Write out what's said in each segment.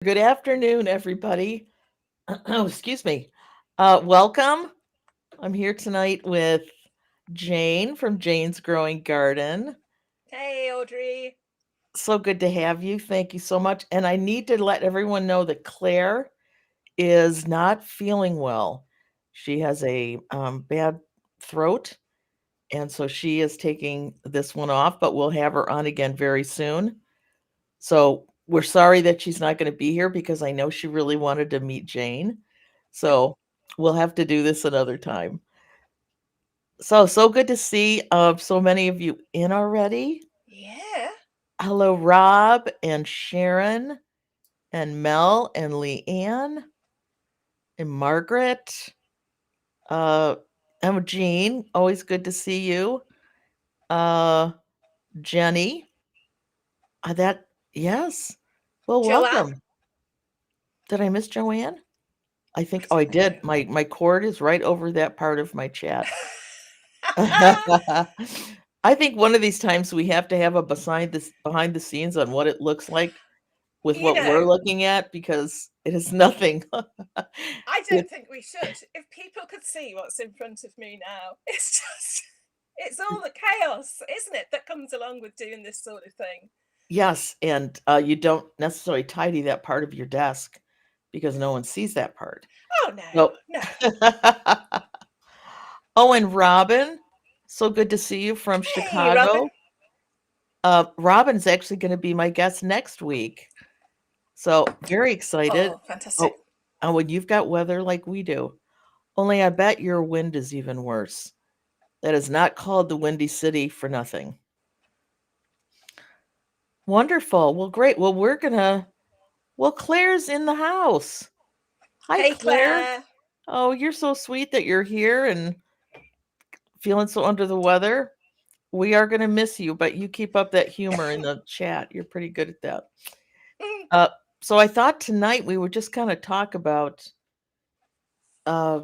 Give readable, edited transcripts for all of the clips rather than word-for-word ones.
Good afternoon, everybody. Oh, excuse me. Welcome. I'm here tonight with Jane from Jane's Growing Garden. Hey, Audrey. So good to have you. Thank you so much. And I need to let everyone know that Claire is not feeling well. She has a bad throat, and so she is taking this one off, but we'll have her on again very soon. So we're sorry that she's not going to be here because I know she really wanted to meet Jane. So we'll have to do this another time. So good to see so many of you in already. Yeah. Hello, Rob and Sharon and Mel and Leanne and Margaret. Uh, I'm Jean. Always good to see you. Uh, Jenny. That yes. Well, Joanne? welcome. Did I miss Joanne? I I think oh, I don't did. know. My cord is right over that part of my chat. I think one of these times we have to have a behind the scenes on what it looks like with you what we're know, looking at because it is nothing. I It don't think we should. If people could see what's in front of me now, it's all the chaos, isn't it, that comes along with doing this sort of thing. yes, and, you don't necessarily tidy that part of your desk because no one sees that part. Oh, no, So no. Oh, and Robin, so good to see you from Hey, Robin. Chicago. Robin's actually gonna be my guest next week. So, very excited. Oh, fantastic. Oh, and when you've got weather like we do, only I bet your wind is even worse. That is not called the Windy City for nothing. Wonderful. Well, great. Well, Claire's in the house. Hi, Hey, Claire. Claire. Oh, you're so sweet that you're here and feeling so under the weather. We are going to miss you, but you keep up that humor in the chat. You're pretty good at that. Mm, Uh, so I thought tonight we would just kind of talk about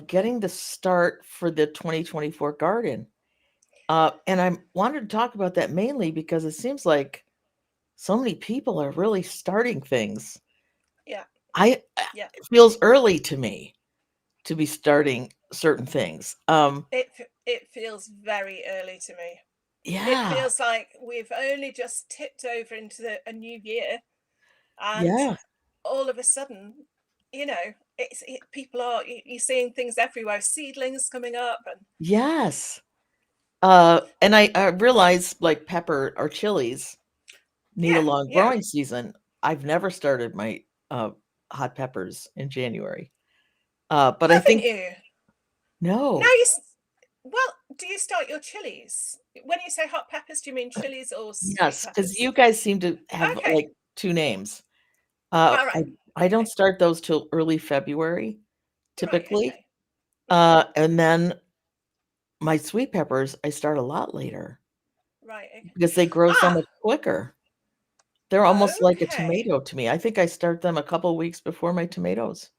getting the start for the 2024 garden. And I wanted to talk about that mainly because it seems like so many people are really starting things. yeah, yeah. It feels early to me to be starting certain things. It feels very early to me. It Yeah, feels like we've only just tipped over into a new year, and yeah, all of a sudden, people are you're seeing things everywhere, seedlings coming up, and yes. And I realize like pepper or chilies need a yeah, long yeah. growing season. I've never started my uh, hot peppers in January. But I Haven't think you? Now no, well, do you start your chilies when you say hot peppers? Do you mean chilies or sweet yes, because peppers? you guys seem to have Okay, like two names. Uh, all I right, I don't okay, start those till early February right, typically. okay, mm, And then my sweet peppers I start a lot later right, okay. because they grow so Ah, much quicker. They're almost like a okay. tomato to me. I think I start them a couple weeks before my tomatoes.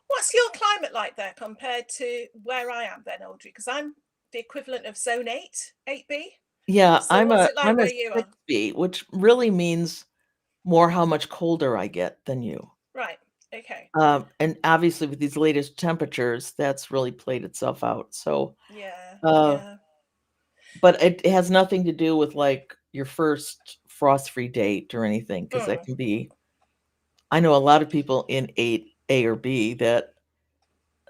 What's your climate like there compared to where I am then, Audrey? Because I'm the equivalent of zone 8, 8B. Yeah, So what's it like I'm a where you are? 6B, which really means more how much colder I get than you. Right. Okay. And obviously with these latest temperatures, that's really played itself out. So, Yeah. uh, Yeah. but it has nothing to do with like your first frost-free date or anything, because that Mm. can be, I know a lot of people in 8A or B that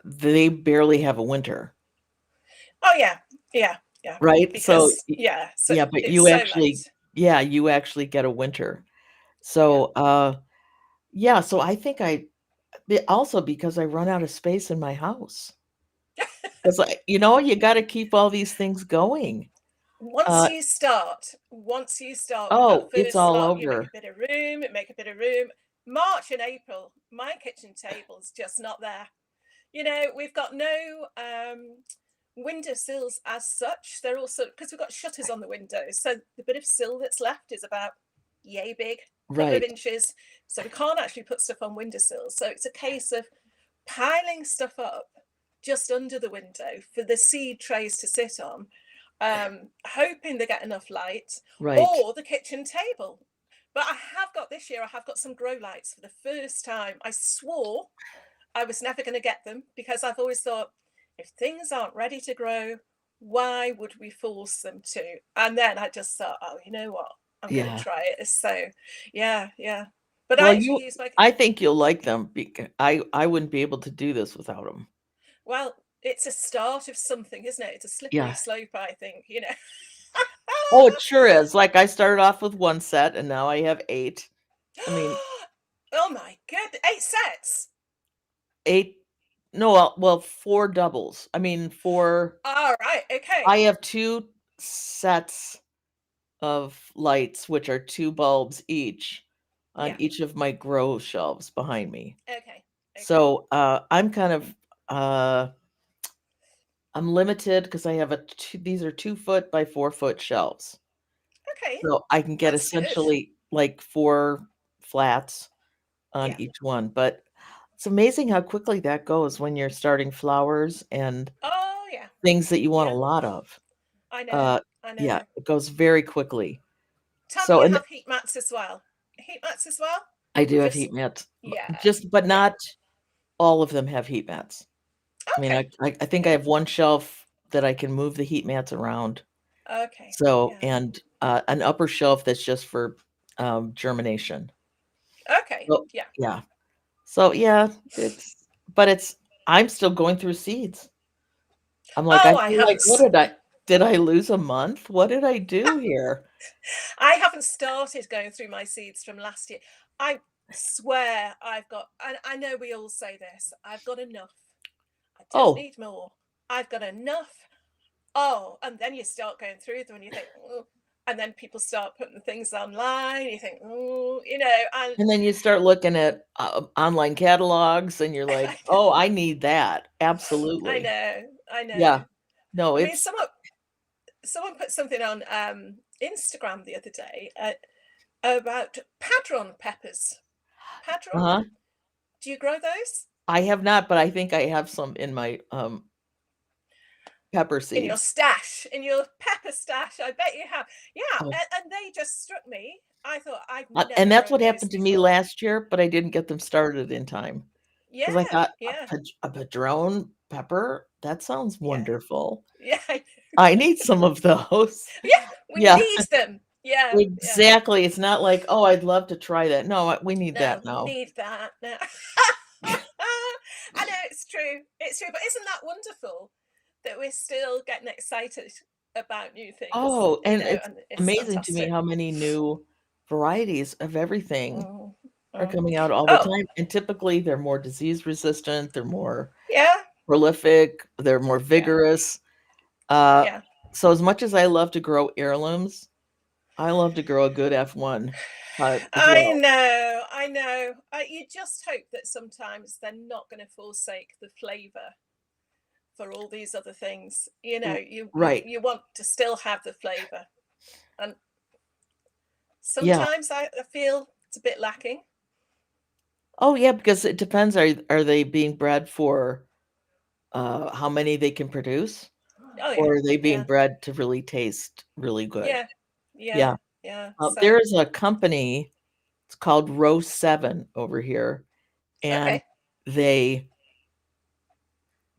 they barely have a winter, Oh yeah. Yeah. Yeah. right? So, Because yeah. So yeah, but it's so late. you actually get a winter. Yeah. So, yeah, so I think also because I run out of space in my house. Because you got to keep all these things going. Uh, Once you start with that oh, it's first all lot, you make a over. bit of room. Make a bit of room. March and April, my kitchen table's just not there. We've got no window sills as such. They're also because we've got shutters on the windows, so the bit of sill that's left is about yay big, a couple of Right. inches. So we can't actually put stuff on windowsills. So it's a case of piling stuff up just under the window for the seed trays to sit on, hoping they get enough light, Right. or the kitchen table. But I have got this year, I have got some grow lights for the first time. I swore I was never going to get them because I've always thought if things aren't ready to grow, why would we force them to? And then I just thought, oh, you know what? I'm going to Yeah. try it. So, yeah, yeah. But Well, I actually use my, I think you'll like them because I wouldn't be able to do this without them. well, it's a start of something, isn't it? It's a slippery Yeah. slope, I think, you know. Oh, it sure is. Like I started off with one set and now I have 8. I mean, Oh my god, 8 sets. 8 no, well, 4 doubles. I mean, 4 All right, okay. I have 2 sets of lights, which are 2 bulbs each on Yeah, each of my grow shelves behind me. okay, okay, So, I'm kind of, I'm limited because I have these are 2-foot by 4-foot shelves. okay. So I can get That's good. essentially like 4 flats on Yeah. each one, but it's amazing how quickly that goes when you're starting flowers and Oh yeah, things that you want a yeah. lot of. I know, Uh, I yeah, know. it goes very quickly. Tell me So you and have heat mats as well. Heat mats as well? I do Or have just, heat mats, yeah, just but yeah. not all of them have heat mats. I mean, Okay. I think I Yeah. have one shelf that I can move the heat mats around. Okay. So Yeah. and, an upper shelf that's just for, germination. Okay. So Yeah. yeah. So, yeah, it's I'm still going through seeds. I'm like, I Oh, I feel like, haven't. did I lose a month? What did I do here? I haven't started going through my seeds from last year. I swear I've got, and I know we all say this. I've got enough. I don't Oh, need more. I've got enough. Oh, and then you start going through them and you think, oh, and then people start putting things online. You think, oh, you know, and and then you start looking at, online catalogs and you're I like, know, "Oh, I need that." I Absolutely. know, I know. Yeah. No, I mean, it's someone put something on Instagram the other day about padron peppers. Padron? uh-huh. Do you grow those I have not, but I think I have some in my, pepper in your seeds. stash, in your pepper stash? I bet you have. Yeah, Oh, and they just struck me. I thought I've and never that's what grown those happened to me before. last year, but I didn't get them started in time. Yeah, 'Cause I thought yeah, a padron pepper? That sounds yeah, wonderful. yeah. I need some of those. Yeah, we Yeah, need them. Yeah, yeah. exactly. It's not like, "Oh, I'd love to try that." No, we need No, that now. need that. No. I know it's true. It's true. But isn't that wonderful that we're still getting excited about new things, Oh, you and know, it's and it's amazing to me fantastic. how many new varieties of everything Mm, are mm. coming out all the Oh, time, and typically they're more disease resistant, they're more yeah, prolific, they're more yeah, vigorous. Uh, yeah. so as much as I love to grow heirlooms, I love to grow a good F1 type as I well. know, I know. You just hope that sometimes they're not going to forsake the flavour for all these other things. You know, R you right. you want to still have the flavour, and Yeah. sometimes I feel it's a bit lacking. Oh, yeah, because it depends, are they being bred for, how many they can produce, Oh yeah, or are they being yeah, bred to really taste really good? yeah, yeah, Yeah. yeah. There So is a company, it's called Row 7 over here, and okay. they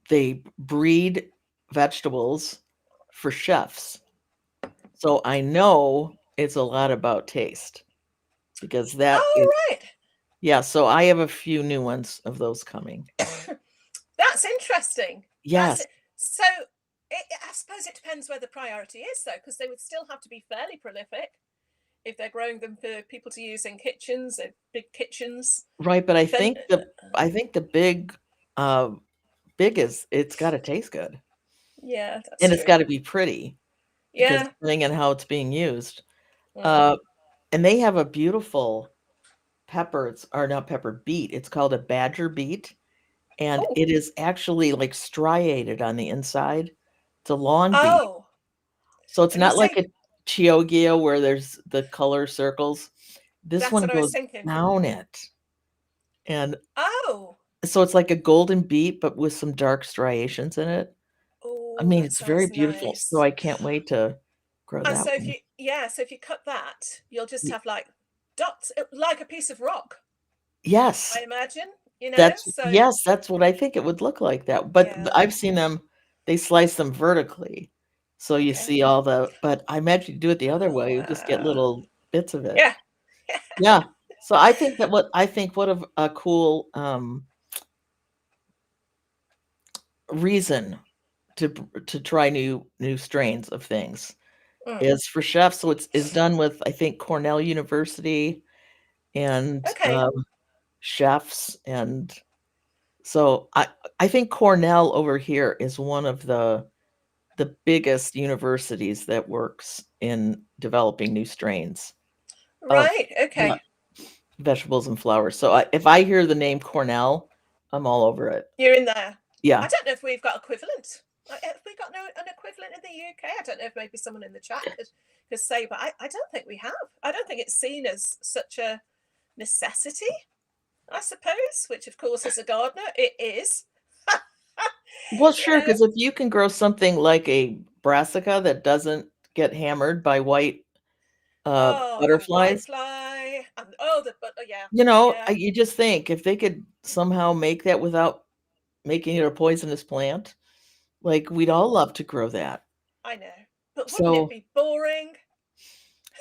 they breed vegetables for chefs. So I know it's a lot about taste because that is Oh right, yeah, so I have a few new ones of those coming. that's interesting. That's Yes, it. So I suppose it depends where the priority is, though, because they would still have to be fairly prolific if they're growing them for people to use in kitchens, big kitchens. right, but Then I think the uh, big is it's gotta taste good, yeah, that's and it's true. gotta be pretty because Yeah. depending on how it's being used. Uh, Mm. and they have a beautiful pepper, it's or not pepper, beet, it's called a badger beet, and Oh, it is actually, like, striated on the inside. It's a long beet, oh, so it's and you not like say a Chioggia where there's the color circles. This that's one what I was goes thinking. down it, and Oh, so it's like a golden beet, but with some dark striations in it. I oh, mean, that it's very sounds beautiful, so nice. I can't wait to grow And that so if one. you, yeah, so if you cut that, you'll just Ye have like dots like a piece of rock, Yes. I imagine, That's so yes, that's what I think it would look like that, but yeah. I've seen them they slice them vertically, so you Okay. see all the but I imagine you do it the other Oh way, you just get wow. little bits of it. Yeah. Yeah. So I think that what I think what a cool, reason to try new strains of things Mm. is for chefs, so it's done with, I think, Cornell University and, Okay. chefs, and so I think Cornell over here is one of the biggest universities that works in developing new strains of Right. nut Okay. vegetables and flowers. So if I hear the name Cornell, I'm all over it. You're in there. I Yeah. don't know if we've got equivalent. Have we got an equivalent in the UK? I don't know if maybe someone in the chat could say, but I don't think we have. I don't think it's seen as such a necessity, I suppose, which of course as a gardener it is. Well, you sure, know, because if you can grow something like a brassica that doesn't get hammered by white, oh, the butterflies, whitefly and but yeah, yeah, you just think if they could somehow make that without making it a poisonous plant, like, we'd all love to grow that. I know. But wouldn't it So, be boring?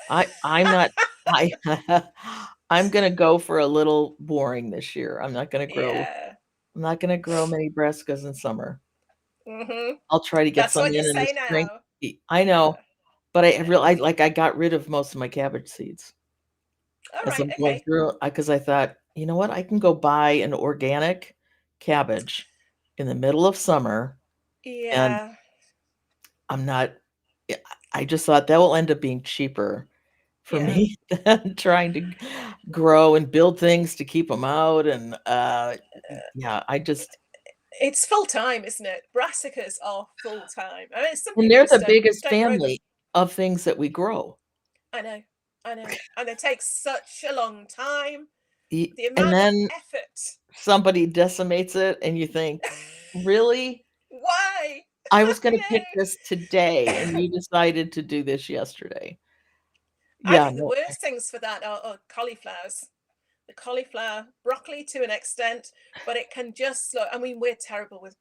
I'm not I I'm gonna go for a little boring this year. Yeah. I'm not gonna grow many brassicas in summer. Hmm. I'll try to get That's some what you in the say spring. now. I know, but I know. I got rid of most of my cabbage seeds All as right. I'm going Okay. through because I thought, "You know what? I can go buy an organic cabbage in the middle of summer, and Yeah. I'm not" I just thought that will end up being cheaper for Yeah. me than trying to grow and build things to keep them out, and, yeah, I just It's full time, isn't it? Brassicas are full time. I mean, some and people they're just the biggest don't grow them. family of things that we grow. I know, I know, and it takes such a long time. Y The and amount of then effort. somebody decimates it, and you think, "Really? Why? I was You gonna pick this today, and know. you decided to do this yesterday." I Yeah, think the no worst things for that are cauliflowers. The cauliflower, broccoli to an extent, but it can just slow. I mean, we're terrible with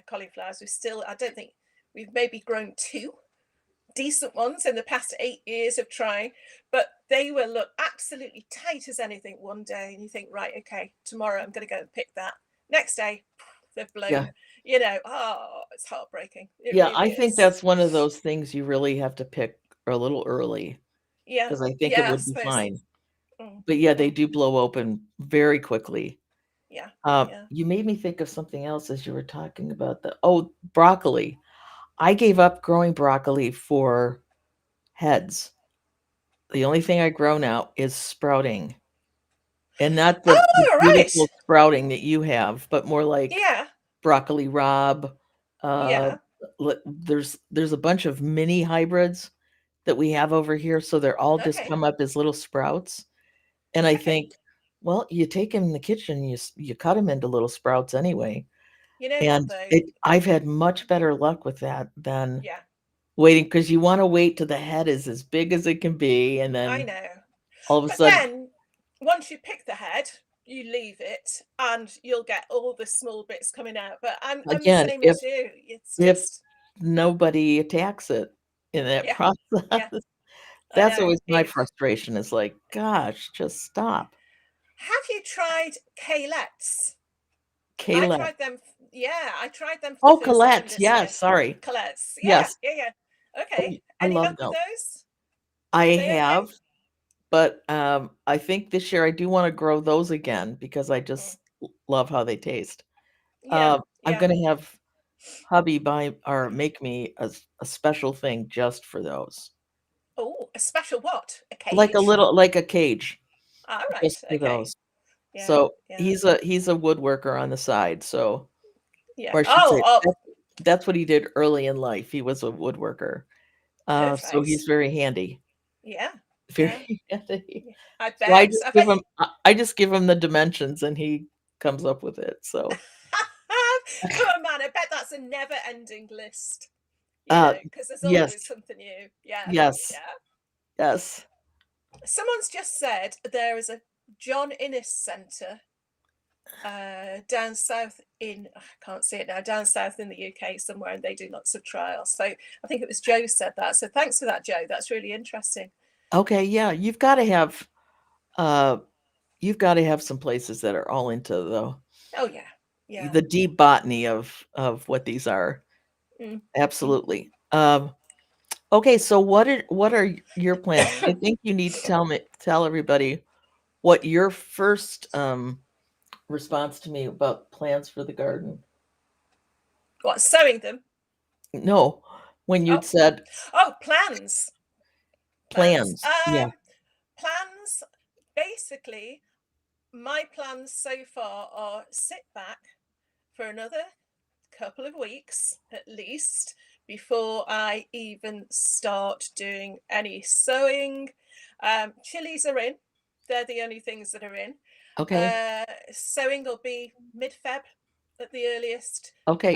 cauliflowers. We still, I don't think we've maybe grown two decent ones in the past 8 years of trying, but they will look absolutely tight as anything one day, and you think, right, okay, tomorrow I'm going to go and pick that. Next day, they've yeah. blown. Oh, it's heartbreaking. It Yeah, really I think is. that's one of those things you really have to pick a little early Yeah, because I think it yeah, I would be suppose. fine. Mm, But, yeah, they mm, do blow open very quickly. yeah, yeah. You made me think of something else as you were talking about broccoli. I gave up growing broccoli for heads. The only thing I grow now is sprouting, and not the Oh, beautiful right. sprouting that you have, but more like Yeah, broccoli rabe. Uh, yeah. there's a bunch of mini hybrids that we have over here, so they're all just Okay, come up as little sprouts, and I okay. think, well, you take them in the kitchen, you cut them into little sprouts anyway, You know what and though? I've had much better luck with that than Yeah, waiting because you wanna wait till the head is as big as it can be, and I then know. all of a But sudden then once you pick the head, you leave it and you'll get all the small bits coming out. But I'm the again, same as you. It's if just nobody attacks it in that yeah, process, yeah, I that's know. always my It frustration is like, "Gosh, just stop." have you tried Kalettes? I Kale tried them. Yeah, I tried them for the Oh, first time Colettes, this year. yes, sorry. Colettes. Yeah, Yes, yeah, yeah. oh, Okay. I Any love luck with those. those? I Are they okay? have, but, I think this year I do wanna grow those again because I Mm. just love how they taste. Yeah, I'm yeah. gonna have hubby buy or make me a special thing just for those. Oh, a special what? A cage? Like a cage All right. just for Okay. those. Yeah, So, yeah, he's a woodworker on the side, so yeah. or I should Oh, say oh, that's what he did early in life, he was a woodworker. So he's perfect. very handy, Yeah, yeah, very handy. yeah. I So I bet. just I give bet him I just give him the dimensions and he comes up with it, so come on, man. I bet that's a never-ending list, uh, because there's yes, always something new. Yeah, yes, yeah. yes. Someone's just said there is a John Innes Centre down south in, I can't see it now, down south in the UK somewhere, and they do lots of trials. So I think it was Joe said that. So thanks for that, Joe. That's really interesting. Okay, yeah, you've got to have some places that are all into Oh yeah, yeah. the deep botany of what these are. Mm. Absolutely. Okay, so what are your plans? I think you need to tell everybody what your first response to me about plans for the garden. What, sewing them? No, when you'd Oh, said oh, plans. Plans. plans. Yeah. Plans. Basically, my plans so far are sit back for another couple of weeks at least before I even start doing any sewing. Chilies are in. They're the only things that are in. Okay. Sewing will be mid-Feb at the earliest. Okay.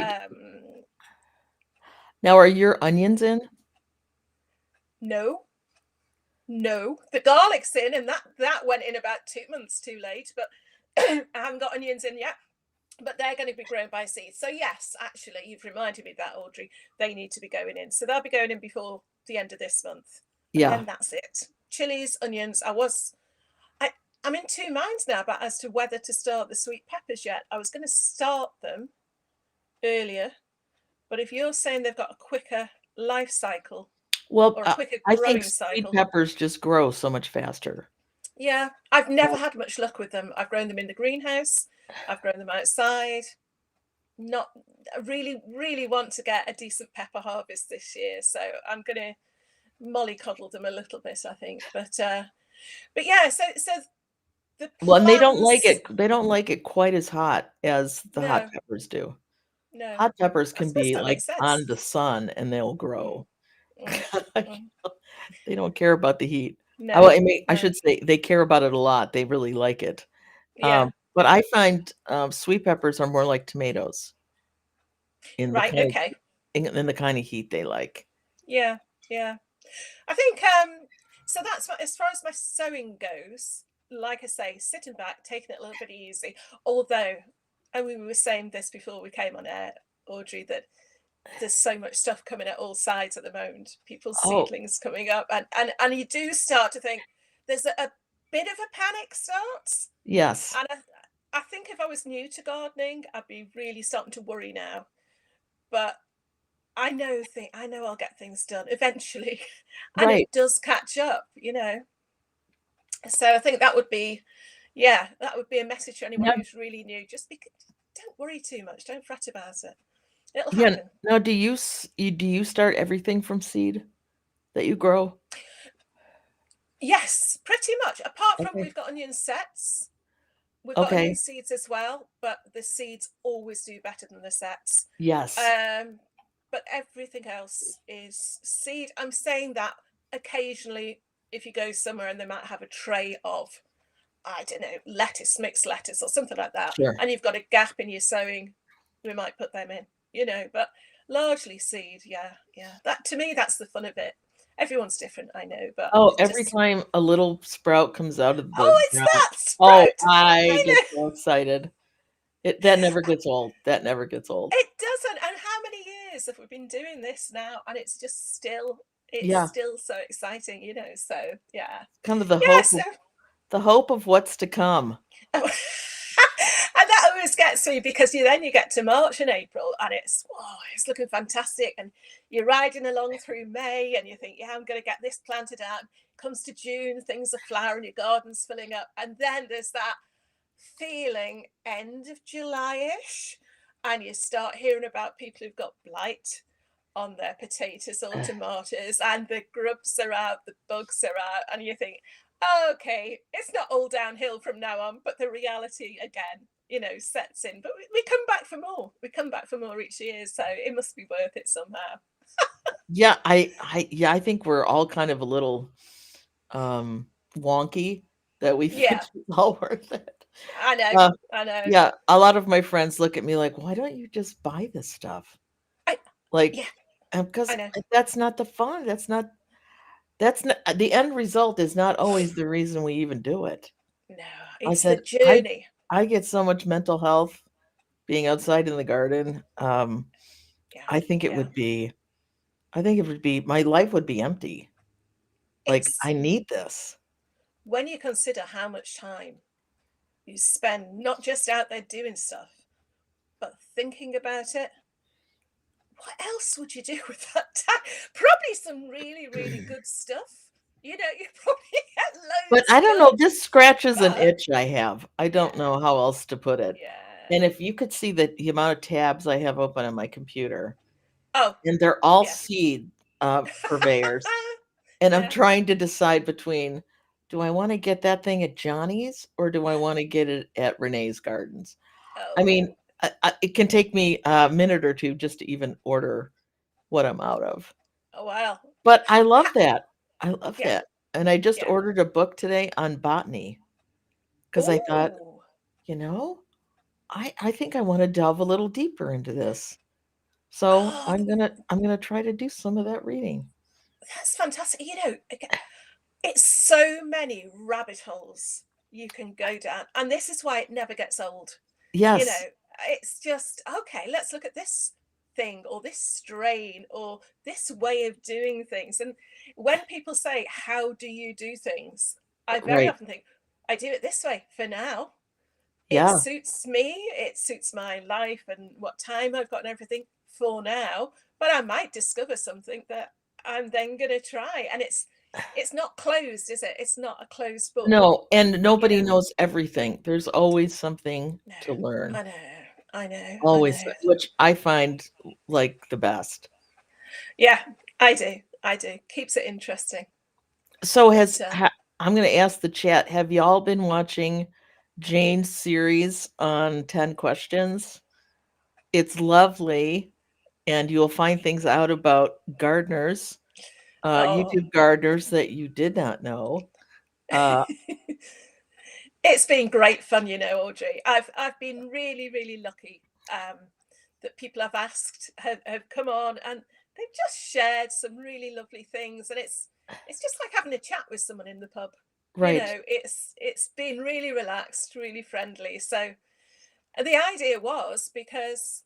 Now are your onions in? No, no, the garlic's in, and that went in about 2 months too late. But I haven't got onions in yet. But they're going to be grown by seed. So yes, actually, you've reminded me of that, Audrey. They need to be going in. So they'll be going in before the end of this month, and Yeah. then that's it. Chilies, onions. I'm in two minds now about as to whether to start the sweet peppers yet. I was going to start them earlier, but if you're saying they've got a quicker life cycle Well, or a quicker I think growing sweet cycle, peppers just grow so much faster. yeah, I've never had much luck with them. I've grown them in the greenhouse. I've grown them outside. Not really want to get a decent pepper harvest this year, so I'm gonna mollycoddle them a little bit, I think. But yeah, so the Well, and plans. they don't like it quite as hot as the hot No, peppers do. no, Hot peppers I can suppose be that like makes on sense. the sun and they'll Mm, grow. mm, mm. They don't care about the heat. No, I mean, I no, should say they care about it a lot. They really like it. yeah, But I find sweet peppers are more like tomatoes in the right, kind of okay, in the kind of heat they like. yeah, yeah. I think so that's what, as far as my sewing goes, like I say, sitting back, taking it a little bit easy. Although, and we were saying this before we came on air, Audrey, that there's so much stuff coming at all sides at the moment. People's Oh, seedlings coming up, and you do start to think there's a bit of a panic starts. yes. And I think if I was new to gardening, I'd be really starting to worry now. But I know I'll get things done eventually, and Right. it does catch up, you know. So I think that would be, yeah, that would be a message to anyone Now, who's really new. Just don't worry too much. Don't fret about it. It'll yeah. happen. Now, do you start everything from seed that you grow? Yes, pretty much. Apart from Okay. we've got onion sets. We've got onion Okay. seeds as well, but the seeds always do better than the sets. Yes. But everything else is seed. I'm saying that occasionally, if you go somewhere and they might have a tray of, I don't know, lettuce, mixed lettuce or something like that, Sure. and you've got a gap in your sowing, we might put them in, you know, but largely seed. Yeah, yeah. That, to me, that's the fun of it. Everyone's different, I know, but Oh, it every just, time a little sprout comes out of the oh, it's ground, that oh, sprout. I I get know. so excited. That never gets old. That never gets old. It doesn't. And how many years have we been doing this now? And it's just still, it's Yeah, still so exciting, you know. So yeah, kind of yeah. So the hope of what's to come. oh, and that always gets me because you get to March and April and it's looking fantastic, and you're riding along through May and you think, yeah, I'm going to get this planted out. Comes to June, things are flowering, your garden's filling up, and then there's that feeling end of July-ish, and you start hearing about people who've got blight on their potatoes or tomatoes, and the grubs are out, the bugs are out, and you think, okay, it's not all downhill from now on, but the reality again, sets in. But we come back for more. We come back for more each year, so it must be worth it somehow. Yeah, I think we're all kind of a little wonky that we think Yeah, it's all worth it. I know, Uh, I know. yeah, a lot of my friends look at me like, "Why don't you just buy this stuff?" I, Like, yeah, because I know. that's not the fun. That's not That's not the end result is not always the reason we even do it. No, I it's the said, "I journey. I get so much mental health being outside in the garden, Yeah, I think it yeah. would be I think it would be my life would be empty. Like, It's I need this." when you consider how much time you spend not just out there doing stuff, but thinking about it. What else would you do with that time? Probably some really, really good stuff. You probably get But loads I don't know, done. this scratches an But itch I have. I don't yeah, know how else to put it. yeah. And if you could see the amount of tabs I have open on my computer, Oh, and they're all yeah. seed, purveyors, and I'm Yeah. trying to decide between, do I wanna get that thing at Johnny's or do I wanna get it at Renee's Gardens? I mean, Oh, it can take me a minute or 2 just to even order what I'm out of. oh wow. But I love Ha- that. I love yeah, that. And I just yeah. ordered a book today on botany because I thought, Ooh. you know, I think I wanna delve a little deeper into this. So Oh, I'm gonna try to do some of that reading. that's fantastic. It's so many rabbit holes you can go down. And this is why it never gets old. You know, Yes, it's just, okay, let's look at this thing or this strain or this way of doing things. And when people say, how do you do things? I very right. often think, I do it this way for now. It Yeah, suits me, it suits my life and what time I've got and everything for now. But I might discover something that I'm then going to try. And it's not closed, is it? It's not a closed book, no, and you nobody know. knows everything. There's always something No, to learn, I know, I know, I always, know. which I find, like, the best. Yeah, I do. I do. Keeps it interesting. So But I'm gonna ask the chat, have y'all been watching Jane's series on 10 questions? It's lovely, and you'll find things out about gardeners, oh, YouTube gardeners that you did not know. Uh, it's been great fun, Audrey. I've been really, really lucky that people I've asked have come on and they've just shared some really lovely things, and it's just like having a chat with someone in the pub. right, It's been really relaxed, really friendly. So the idea was because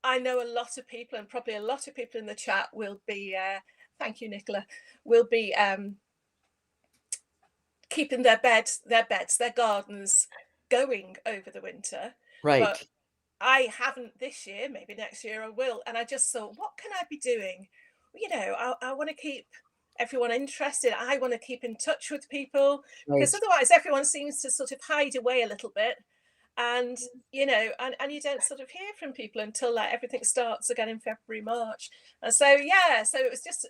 I know a lot of people, and probably a lot of people in the chat will be. Thank you, Nicola. Will be keeping their gardens going over the winter. But right, I haven't this year. Maybe next year I will. And I just thought, what can I be doing? I want to keep everyone interested. I want to keep in touch with people because right. otherwise everyone seems to sort of hide away a little bit. And and you don't sort of hear from people until like everything starts again in February, March. And so yeah, so it was just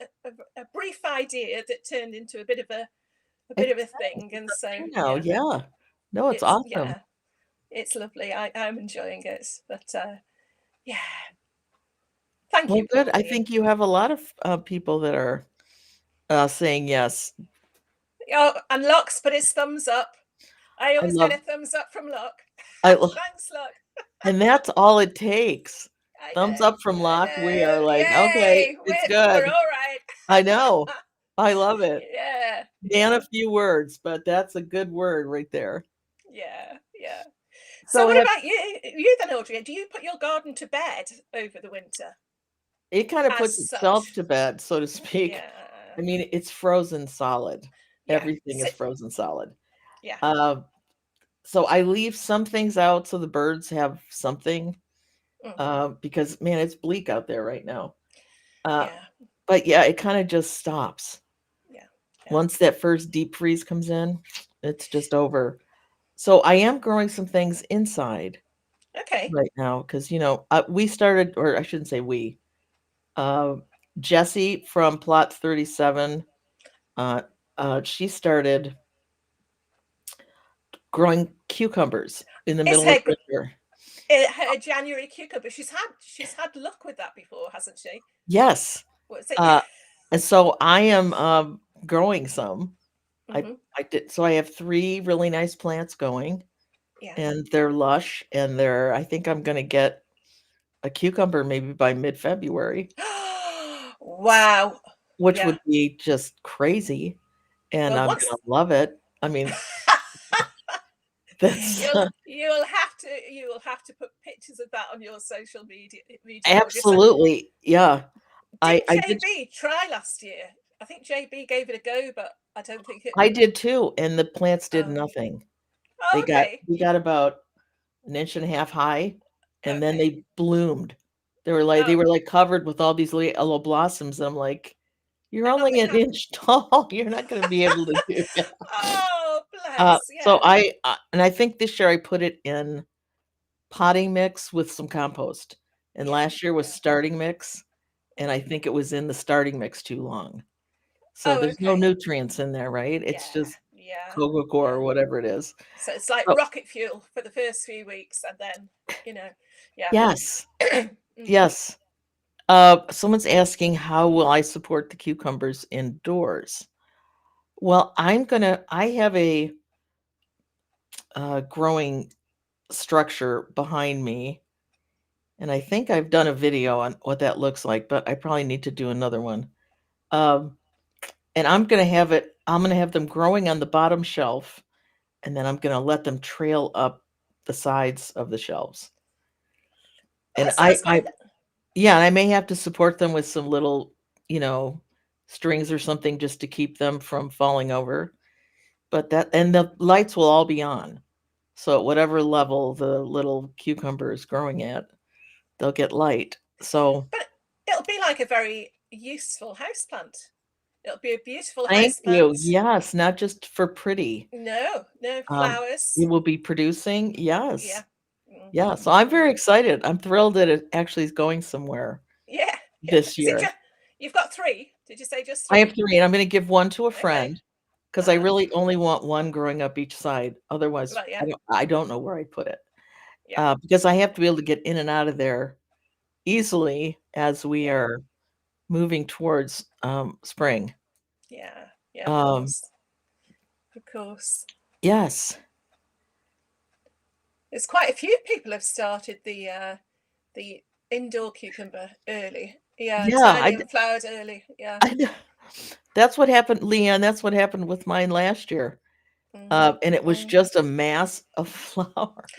a brief idea that turned into a bit It's of a thing. it's And a so thing now, yeah, yeah. No, it's it's awesome. yeah, it's lovely. I'm enjoying it. But yeah, thank Well, you, good. I Pauline. think you have a lot of, people that are, saying yes. Oh, and Locke's put his thumbs up. I I always get love a thumbs up from Locke. I lo Thanks, Locke. and that's all it takes. I Thumbs know, up from I Locke, we know. are like, "Okay, Yay, it's we're good." all right. I know. I love it. Yeah, And a yeah, few words, but that's a good word right there. yeah, yeah. So, So what have about you? You then, Audrey? Do you put your garden to bed over the winter, it kinda as puts itself such? to bed, so to speak. Yeah, I mean, it's frozen solid. yeah. Everything is frozen solid. Yeah. Um, so I leave some things out so the birds have something, Hmm. because, man, it's bleak out there right now. Uh, Yeah, but yeah, it kinda just stops. yeah, yeah. Once that first deep freeze comes in, it's just over. So I am growing some things inside Okay. right now because, we started, or I shouldn't say we, uh, Jessie from Plot 37, uh, she started growing cucumbers in the It's middle of winter. her January cucumber. She's had luck with that before, hasn't she? Yes. What's it? Uh, and so I am, growing some. I Hmm. I did so I have 3 really nice plants going, Yeah. and they're lush, and I think I'm gonna get a cucumber maybe by mid-February. Wow. which Yeah. would be just crazy, and Well, I'm once gonna love it. I mean, that's you'll have to put pictures of that on your social media board. absolutely, yeah. Didn't I did JB try last year? I think JB gave it a go, but I don't think it. I did too, and the plants did Oh, nothing. oh, okay, We got about an inch and a half high, and then okay. they bloomed. They Oh, were, like, covered with all these yellow blossoms. I'm like, "You're and only nothing an happened. inch tall. You're not gonna be able to do it." Oh, bless. So Yeah. I think this year I put it in potting mix with some compost, and Yeah. last year was Yeah. starting mix, and I Mm. think it was in the starting mix too long. So Oh, there's no okay. nutrients in there, right? It's Yeah. just Yeah. Coca Yeah. or whatever it is. So it's like So rocket fuel for the first few weeks, and then, you know, yeah. yes, Mm. yes. Someone's asking, how will I support the cucumbers indoors? Well, I have a growing structure behind me, and I think I've done a video on what that looks like, but I probably need to do another one. Um, and I'm gonna have them growing on the bottom shelf, and then I'm gonna let them trail up the sides of the shelves. And That sounds quite. yeah, and I may have to support them with some little, you know, strings or something just to keep them from falling over. But that and the lights will all be on. So at whatever level the little cucumber is growing at, they'll get light. So But it'll be like a very useful houseplant. It'll be a beautiful thank you. houseplant. Yes, not just for pretty. No, no Um, flowers. it will be producing. Yeah. Yes. Mm, Yeah. So I'm mm. very excited. I'm thrilled that it actually is going somewhere Yeah, yeah. this Is it year. just you've got three? Did you say just I have three? 3, and I'm gonna give 1 to a Okay. friend because I Uh-huh. really only want 1 growing up each side. Otherwise, Well, yeah, I don't know where I'd put it, yeah, because I have to be able to get in and out of there easily as we yeah, are moving towards, spring. yeah, yeah. Of Um, course, of course. yes. There's quite a few people have started the indoor cucumber early. Yeah, it's Yeah, early and flowered early. Yeah. I kn that's what happened, Leanne, that's what happened with mine last year, Mm, and it was mm. just a mass of flowers.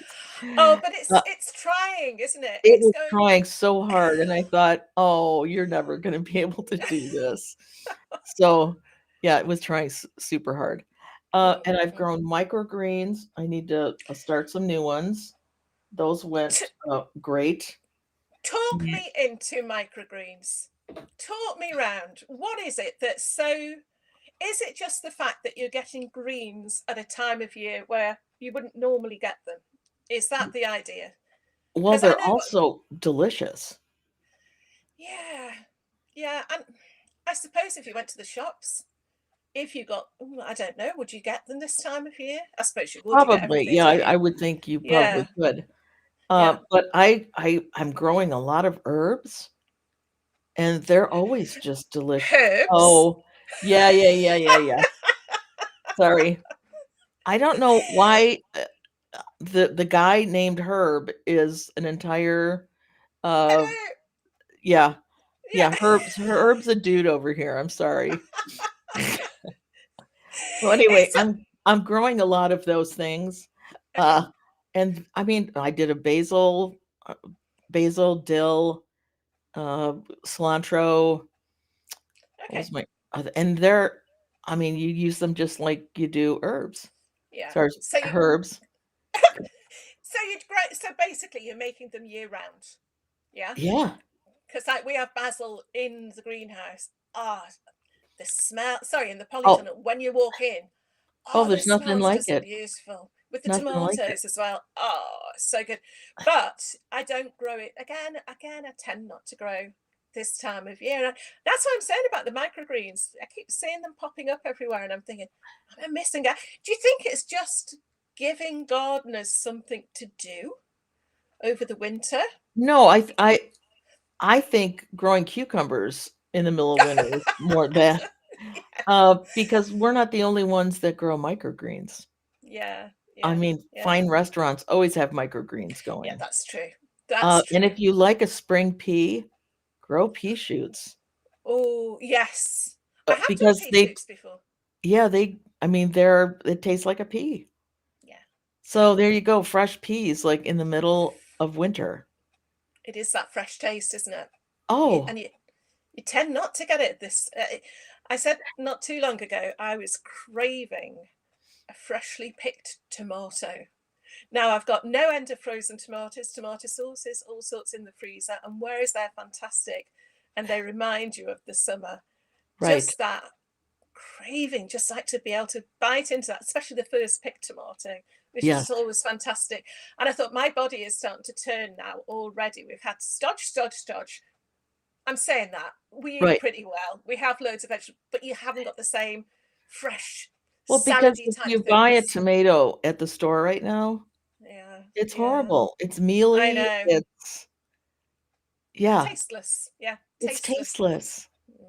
Oh, but Uh, it's trying, isn't it? it It's was going. trying so hard, and I thought, "Oh, you're never gonna be able to do this." So, yeah, it was trying super hard. Mm, And I've mm. grown microgreens. I need to start some new ones. Those T- went great. Talk Yeah. me into microgreens. Talk me round. What is it that's so? Is it just the fact that you're getting greens at a time of year where you wouldn't normally get them? Is that the idea? Well, Because I they're know what. also delicious. Yeah, yeah, and I suppose if you went to the shops, if you got, I don't know, would you get them this time of year? I suppose you would. You get Probably, everything, yeah, don't you? I would think you probably Yeah, could. yeah. But I'm growing a lot of herbs, and they're always just delicious. Herbs. Oh, yeah. Sorry. I don't know why, the guy named Herb is an entire, uh Hello. yeah. Yeah, Yeah. Herb's a dude over here, I'm sorry. So, anyway, It's I'm growing a lot of those things, okay. uh, and, I mean, I did a basil, dill, uh, cilantro, what was Okay. my other and they're I mean, you use them just like you do herbs. Yeah. So, So you herbs. you'd grow. So basically, you're making them year round. Yeah. Yeah. Because like we have basil in the greenhouse. Ah, the smell. Sorry, in the Oh polytunnel. When you walk in, oh, the there's nothing smell's like just it. beautiful with the Nothing like it. tomatoes as well. Oh, so good. But I don't grow it again. Again, I tend not to grow this time of year. And that's what I'm saying about the microgreens. I keep seeing them popping up everywhere, and I'm thinking, am I missing out? Do you think it's just giving gardeners something to do over the winter? No, I think growing cucumbers in the middle of winter is more that, because we're not the only ones that grow microgreens. Yeah, I yeah, mean, yeah, fine restaurants always have microgreens yeah. going. That's true. That's And true. if you like a spring pea, grow pea shoots. Oh, yes. I have done because pea they soups before. yeah, I mean, it tastes like a pea. Yeah, yeah. So there you go, fresh peas, like, in the middle of winter. It is that fresh taste, isn't it? Oh, And you tend not to get it this. I said not too long ago I was craving a freshly picked tomato. Now I've got no end of frozen tomatoes, tomato sauces, all sorts in the freezer, and whereas they're fantastic and they remind you of the summer, right. just that craving, just like to be able to bite into that, especially the first picked tomato, which is Yes, just always fantastic. And I thought my body is starting to turn now already. We've had stodge, stodge, stodge. I'm saying that we eat right. pretty well. We have loads of vegetables, but you haven't got the same fresh Well, because salady if type you buy a things. tomato at the store right now, Yeah, it's yeah. horrible. It's I mealy, know. it's yeah, Tasteless. Yeah, it's tasteless. tasteless. Mm,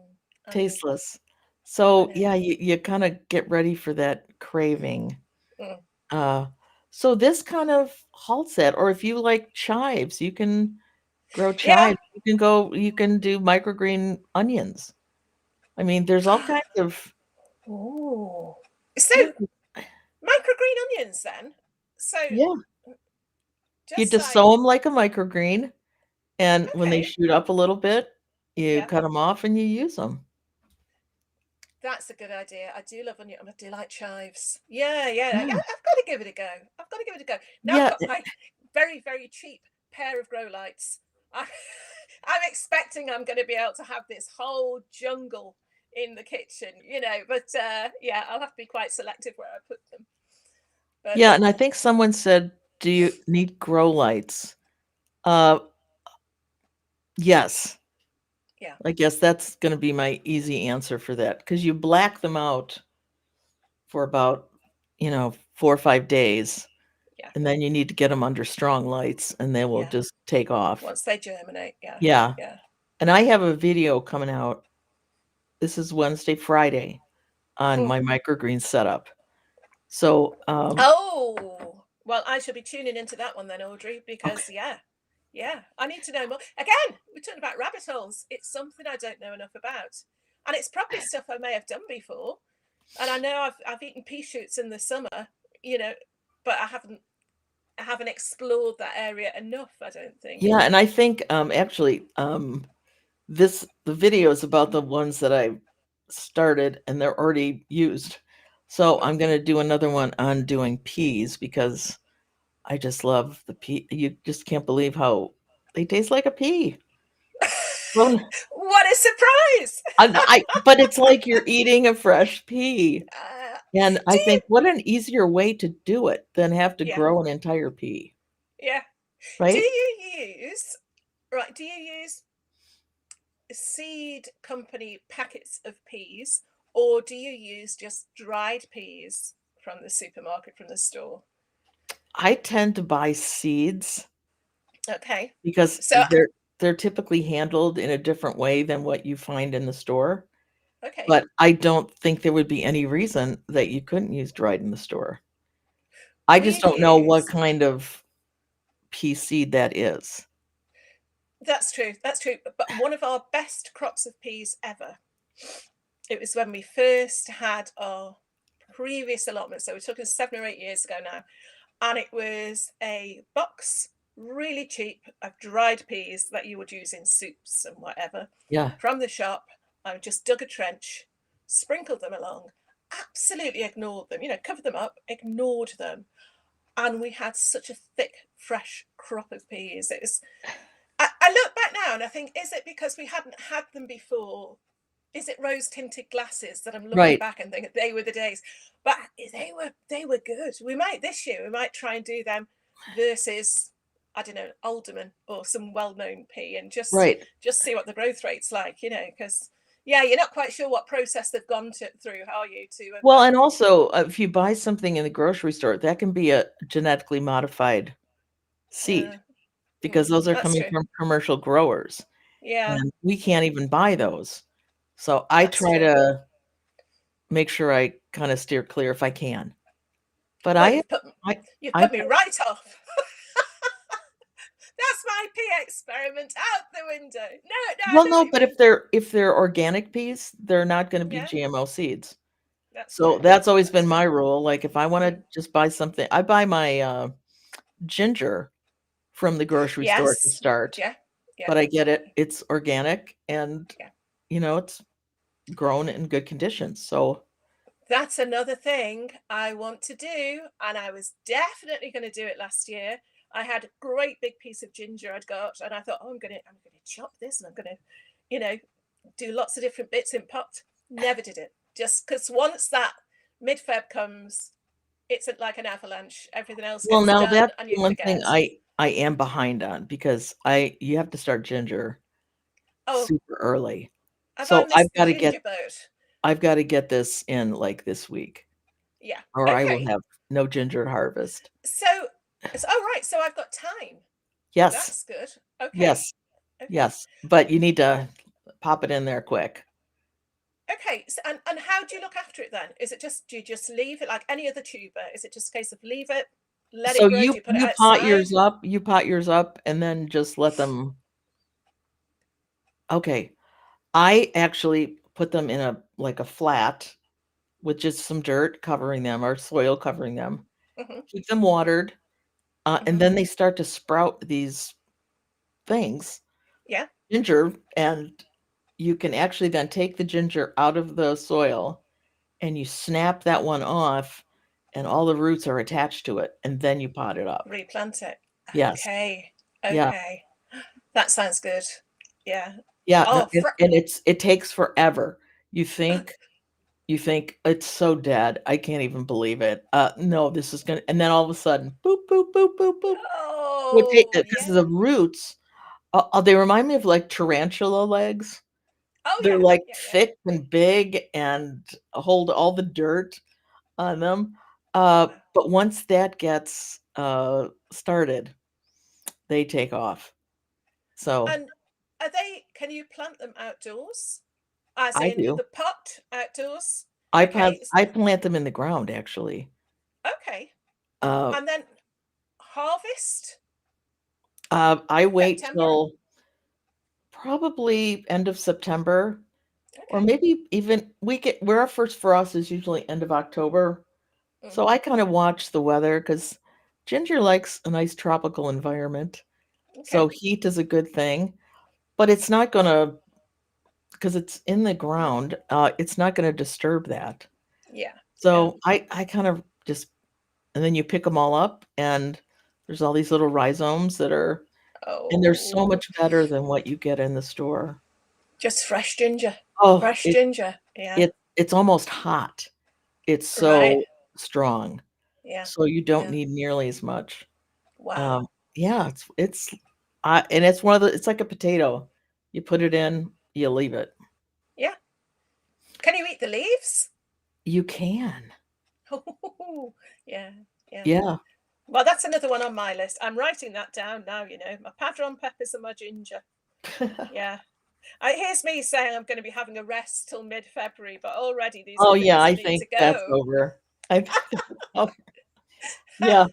I know. Tasteless. I So, know. yeah, you kinda get ready for that craving. Mm. Uh, so this kind of halts that, or if you like chives, you can grow Yeah. chives. You can do microgreen onions. I mean, there's all kinds of Oh. So yeah, microgreen onions then. So yeah. You just just like sow them like a microgreen, and when they okay, shoot up a little bit, you yeah, cut them off and you use them. that's a good idea. I do love onion. I do like chives. Yeah, yeah. Yeah. I've got to give it a go. I've got to give it a go. Now I've Yeah, got my very, very cheap pair of grow lights. I, I'm expecting I'm going to be able to have this whole jungle in the kitchen, But yeah, I'll have to be quite selective where I put them. But yeah, and I think someone said, "Do you need grow lights?" Uh, yes. yeah, I guess that's gonna be my easy answer for that because you black them out for about, 4 or 5 days, yeah, and then you need to get them under strong lights, and they will yeah. just take off. Once they germinate, yeah, Yeah, yeah. and I have a video coming out, this is Wednesday, Friday, on Hmm. my microgreen setup. So, Oh, well, I shall be tuning into that one then, Audrey, okay. because yeah, I need to know more. Again, we're talking about rabbit holes. It's something I don't know enough about, and it's probably stuff I may have done before. And I know I've eaten pea shoots in the summer, you know, but I haven't explored that area enough. I don't think. Yeah, and I think, actually, the video is about the ones that I started, and they're already used. So Mm. I'm gonna do another one on doing peas because I just love the pea. You just can't believe how they taste like a pea. Well, What a surprise! but it's like you're eating a fresh pea, Uh, and do I you? think what an easier way to do it than have to Yeah, grow an entire pea, yeah. Do right? you use right? Do you use seed company packets of peas, or do you use just dried peas from the supermarket, from the store? I tend to buy seeds Okay. because So, they're typically handled in a different way than what you find in the store, okay. but I don't think there would be any reason that you couldn't use dried in the store. I We just don't know what use, kind of pea seed that is. that's true. That's true. But one of our best crops of peas ever, it was when we first had our previous allotment. So we're talking 7 or 8 years ago now. And it was a box, really cheap, of dried peas that you would use in soups and whatever Yeah, from the shop. I just dug a trench, sprinkled them along, absolutely ignored them, covered them up, ignored them. And we had such a thick, fresh crop of peas. I look back now and I think, is it because we hadn't had them before? Is it rose tinted glasses that I'm looking right. back and think they were the days? But they were good. We might this year, we might try and do them versus, I don't know, alderman or some well-known pea, and just Right. just see what the growth rate's like, because yeah, you're not quite sure what process they've gone through, are you, to have Well, and also, if you buy something in the grocery store, that can be a genetically modified seed because those are that's coming true. from commercial growers, Yeah, and we can't even buy those. So I that's try true. to make sure I kinda steer clear if I can. But Well, I you've I put I me right off. That's my experiment out the window. No, no, I Well, know what no, you but mean. if they're organic peas, they're not gonna be Yeah, GMO seeds. that's So true. that's always That's been true. my rule. Like if I Mm. wanna just buy something, I buy my ginger from the grocery store to Yes. start, Yeah. Yeah. but I get it's organic and Yeah. it's grown in good conditions. So That's another thing I want to do, and I was definitely going to do it last year. I had a great big piece of ginger I'd got, and I thought, oh, I'm gonna chop this, and I'm gonna, you know, do lots of different bits in pot. Never did it, just because once that mid Feb comes, it's like an avalanche. Everything else well, gets now done, that's and the you one thing forget. I am behind on because I you have to start ginger Oh, super early. have I So I've missed the gotta get ginger boat? I've gotta get this in, like, this week, Yeah. or I will Okay. have no ginger harvest. So, oh right. So I've got time. Yes, That's good. Okay. yes, Okay. yes, but you need to pop it in there quick. Okay, so, and how do you look after it then? Is it just do you just leave it like any other tuber? Is it just a case of leave it, let it So grow? Do you put it outside? you pot yours up, and then just let them okay, I actually put them in a flat with just some dirt covering them or soil covering them, Hmm. keep them watered, and Hmm. then they start to sprout these things, Yeah, ginger, and you can actually then take the ginger out of the soil and you snap that one off and all the roots are attached to it and then you pot it up. replant it. Yes. Okay, Yeah. okay, that sounds good. Yeah. Yeah, no, Oh, and it takes forever. You think it's so dead. I can't even believe it. No, this is gonna and then all of a sudden, boop, boop, boop, boop, boop. Would take oh because yeah. the roots, they remind me of like tarantula legs. Oh They're yeah, like yeah, yeah. thick and big and hold all the dirt on them. Wow. But once that gets started, they take off. So And are they? Can you plant them outdoors? As I in do. the pot outdoors? Okay, I plant them in the ground actually. okay, Uh, and then harvest I wait September. till probably end of September, or Okay. maybe even we get where our first frost is usually end of October. So Mm, I kind of watch the weather because ginger likes a nice tropical environment. okay. So heat is a good thing, but it's not gonna because it's in the ground. It's not gonna disturb that. Yeah. Yeah. So I kind of just and then you pick them all up and there's all these little rhizomes that are and they're so Oh, much better than what you get in the store. just fresh ginger. Oh, Fresh ginger. Yeah. it's almost hot. It's Right. so strong. Yeah. So you don't Yeah. need nearly as much. Wow. Um, yeah, it's and it's one of the it's like a potato. You put it in, you leave it. Yeah. Can you eat the leaves? You can. Oh, yeah. Yeah. Yeah. Well, that's another one on my list. I'm writing that down now, my padron peppers and my ginger. Yeah. Here's me saying I'm going to be having a rest till mid-February, but already these are Oh, yeah, things that I need think to that's go. over. I think that's over. Yeah,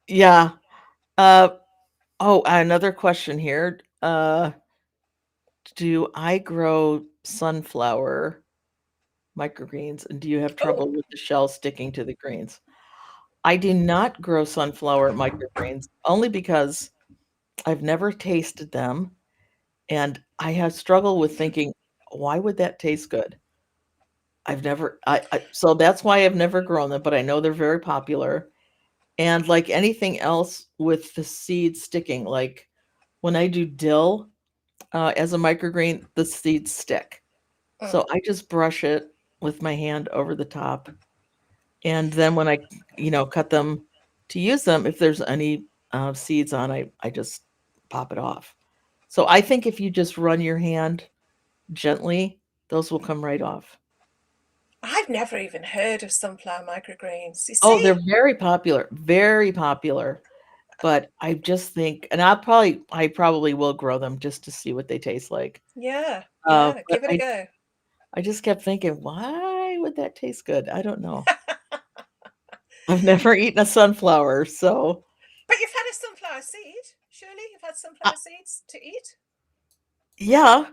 yeah. Uh, oh, another question here. Do I grow sunflower microgreens, and do you have Oh, trouble with the shell sticking to the greens? I do not grow sunflower microgreens only because I've never tasted them, and I have struggled with thinking, "Why would that taste good?" I've never so that's why I've never grown them, but I know they're very popular. And like anything else with the seeds sticking, like when I do dill, as a microgreen, the seeds stick. mm. So I just brush it with my hand over the top, and then when I, cut them to use them, if there's any, seeds on, I just pop it off. So I think if you just run your hand gently, those will come right off. I've never even heard of sunflower microgreens. You Oh, they're see? very popular, but I just think and I probably will grow them just to see what they taste like. Yeah, yeah. But Give it a go. I just kept thinking, "Why would that taste good?" I don't know. I've never eaten a sunflower, so But you've had a sunflower seed. Surely you've had Uh, sunflower seeds to eat. yeah,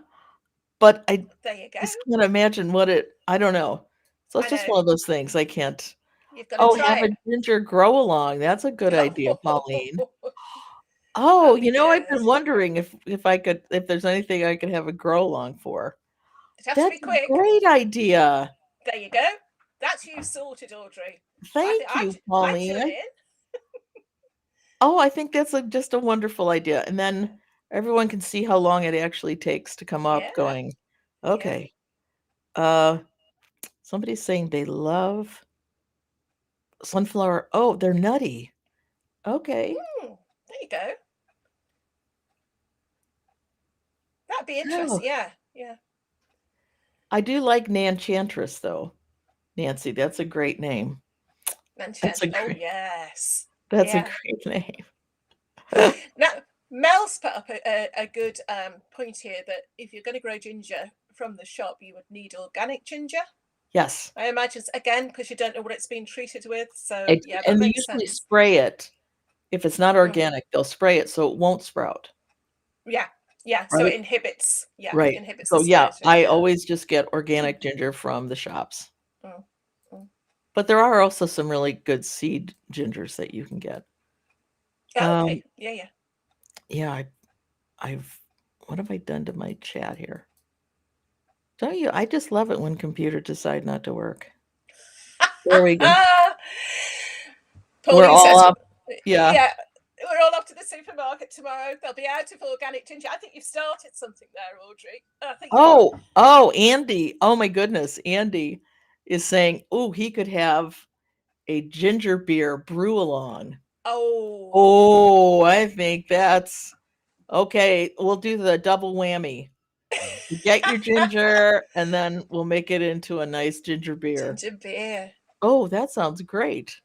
but I There you go. just can't imagine what I don't know. So I it's just know. one of those things I can't. You've got to Oh, try have a it. ginger grow along. That's a good idea, Pauline. Oh, That'd be I've good. been wondering if there's anything I could have a grow along for. It has to be That's a quick. great idea. There you go. That's you sorted, Audrey. I think Thank you, I'd join Pauline. in. Oh, I think that's just a wonderful idea. And then everyone can see how long it actually takes to come up Yeah, going, yeah. okay. Uh, somebody's saying they love sunflower. Oh, they're nutty. Okay. There you go. That'd be Oh, interesting. Yeah, yeah. I do like Nanchantress though. Nancy, that's a great name. That's a Enchanted. Oh great yes. that's a Yeah. great name. Now Mel's put up a good point here that if you're going to grow ginger from the shop, you would need organic ginger. Yes. I imagine again because you don't know what it's been treated with. So yeah, that And they makes usually sense. spray it. If it's not Mm. organic, they'll spray it so it won't sprout. Yeah, yeah. So it Right? inhibits. Yeah, Right. inhibits the So yeah, sprouting. I Yeah. always just get organic ginger from the shops. Mm, mm. But there are also some really good seed gingers that you can get. Yeah, Um, okay. Yeah, yeah. yeah, I've what have I done to my chat here? Don't you? I just love it when computers decide not to work. There we go. We're Pauline all says, up. Yeah. yeah, we're all off to the supermarket tomorrow. They'll be out of organic ginger. I think you've started something there, Audrey. I think you've. Oh, Andy. Oh my goodness. Andy is saying, oh, he could have a ginger beer brew along. Oh. Oh, I think that's okay. We'll do the double whammy. You get your ginger, and then we'll make it into a nice ginger beer. Ginger beer. Oh, that sounds great.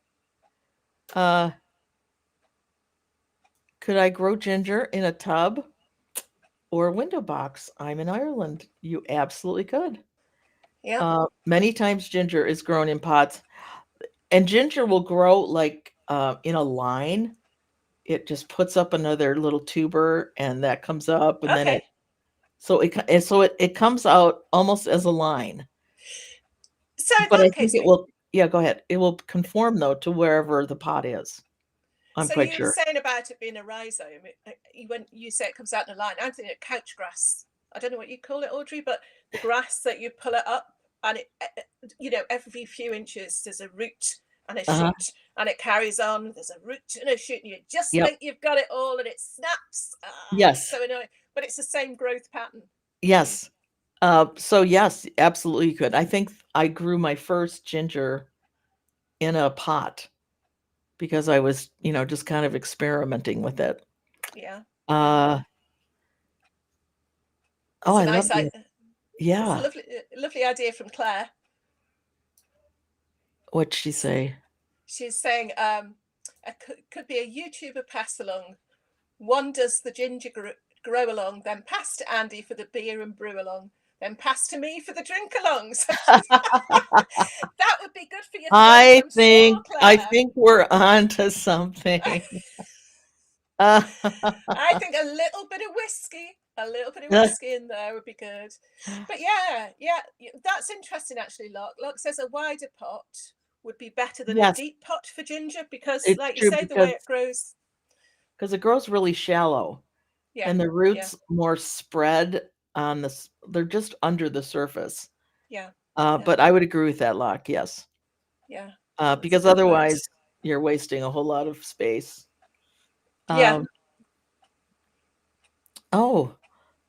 Uh, could I grow ginger in a tub or a window box? I'm in Ireland. You absolutely could. Yeah. Many times ginger is grown in pots, and ginger will grow like in a line. It just puts up another little tuber, and that comes up, and then Okay. it comes out almost as a line. So in But I that think case, it will. Yeah, go ahead. It will conform though to wherever the pot is. I'm so quite you were sure. saying about it being a rhizome. When you say it comes out in a line, I'm thinking of couch grass. I don't know what you call it, Audrey, but the grass that you pull it up and every few inches there's a root and a Uh-huh. shoot and it carries on. There's a root and a shoot, and you just Yep. think you've got it all, and it snaps. It's Yes. so annoying, but it's the same growth pattern. Mm. Yes. So yes, absolutely you could. I think I grew my first ginger in a pot because I was, just kind of experimenting with it. Yeah, yeah. Uh, oh, It's a I love nice, the it's a yeah. lovely idea from Claire. What'd she say? She's saying could be a YouTuber pass along. One does the ginger grow along, then pass to Andy for the beer and brew along, then pass to me for the drink along. So that would be good for your throat, I I'm sure, think I Claire. think we're on to something. Uh, I think a little bit of whiskey in there would be good. But yeah, yeah, that's interesting actually, Locke. Locke says a wider pot would be better than a yes, deep pot for ginger because, it's like you true say, the way because it grows. it grows really shallow Yeah, and the yeah, roots more spread on they're just under the surface. yeah, yeah, But I would agree with that, Locke. Yes. yeah. That's a Because good point. otherwise you're wasting a whole lot of space. Yeah. Um, oh,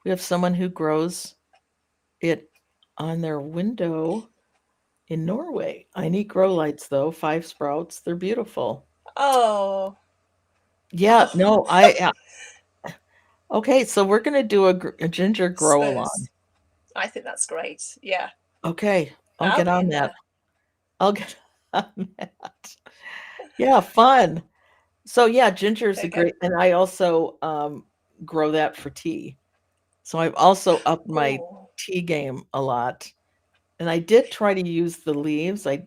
we have someone who grows it on their window in Norway. I need grow lights though, 5 sprouts. They're beautiful. Oh. Yeah, no, okay, so we're gonna do a ginger grow along. Suppose. I think that's great. Yeah. Okay, I'll I'll get be on in that. there. I'll get on that. Yeah, fun. So yeah, ginger is There a you go. great, and I also grow that for tea. So I've also upped my Oh. tea game a lot. And I did try to use the leaves. I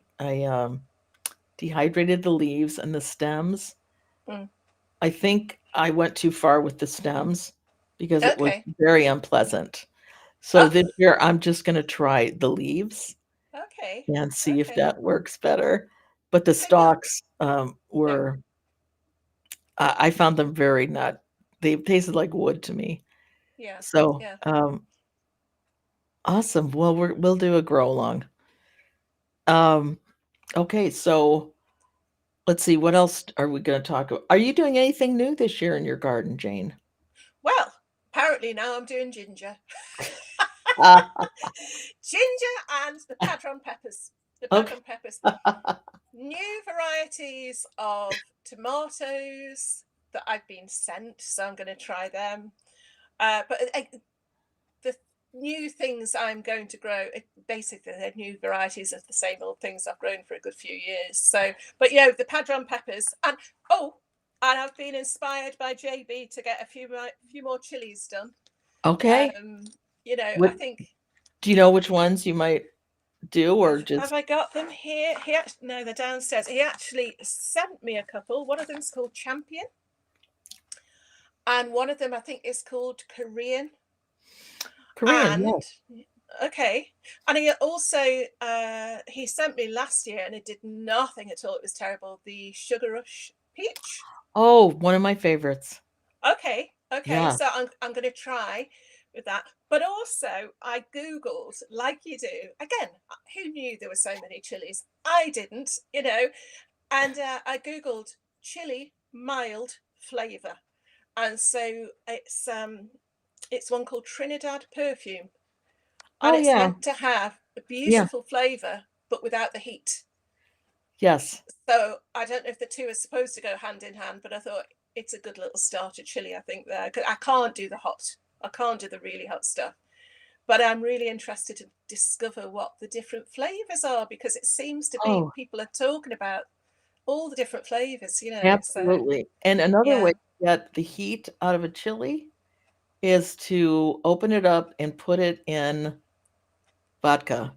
dehydrated the leaves and the stems. Mm. I think I went too far with the stems because it was Okay. very unpleasant. So Oh, this year, I'm just gonna try the leaves okay. and see if Okay. that works better. But the So you're stalks, no. were I found them very not they tasted like wood to me. Yeah. So, Yeah. awesome. Well, we'll do a grow along. Um, okay, so let's see, what else are we gonna talk about? Are you doing anything new this year in your garden, Jane? Well, apparently now I'm doing ginger. Ah, Ginger and the padron peppers. The okay. padron peppers. New varieties of tomatoes that I've been sent, so I'm going to try them. But the new things I'm going to grow, basically, they're new varieties of the same old things I've grown for a good few years. So, but the padron peppers, and I've been inspired by JB to get a few more chilies done. Okay. Um, I What think do you know which ones you might do or have just I got them here? No, they're downstairs. He actually sent me a couple. One of them's called Champion, and one of them I think is called Korean. Korean? And Yes. okay, and he also he sent me last year, and it did nothing at all. It was terrible. The Sugar Rush peach. Oh, one of my favorites. Okay. Yeah. So I'm going to try with that. But also, I googled, like you do. Again, who knew there were so many chilies? I didn't, And I googled chili mild flavor, and so it's one called Trinidad Perfume, and Oh, it's yeah. meant to have a Yeah. beautiful flavor, but without the heat. Yes. So I don't know if the two are supposed to go hand in hand, but I thought it's a good little starter chili, I think, there. 'Cause I can't do the hot. I can't do the really hot stuff. But I'm really interested to discover what the different flavors are, because it seems to be Oh, people are talking about all the different flavors. So absolutely. And another way yeah. to get the heat out of a chili is to open it up and put it in vodka.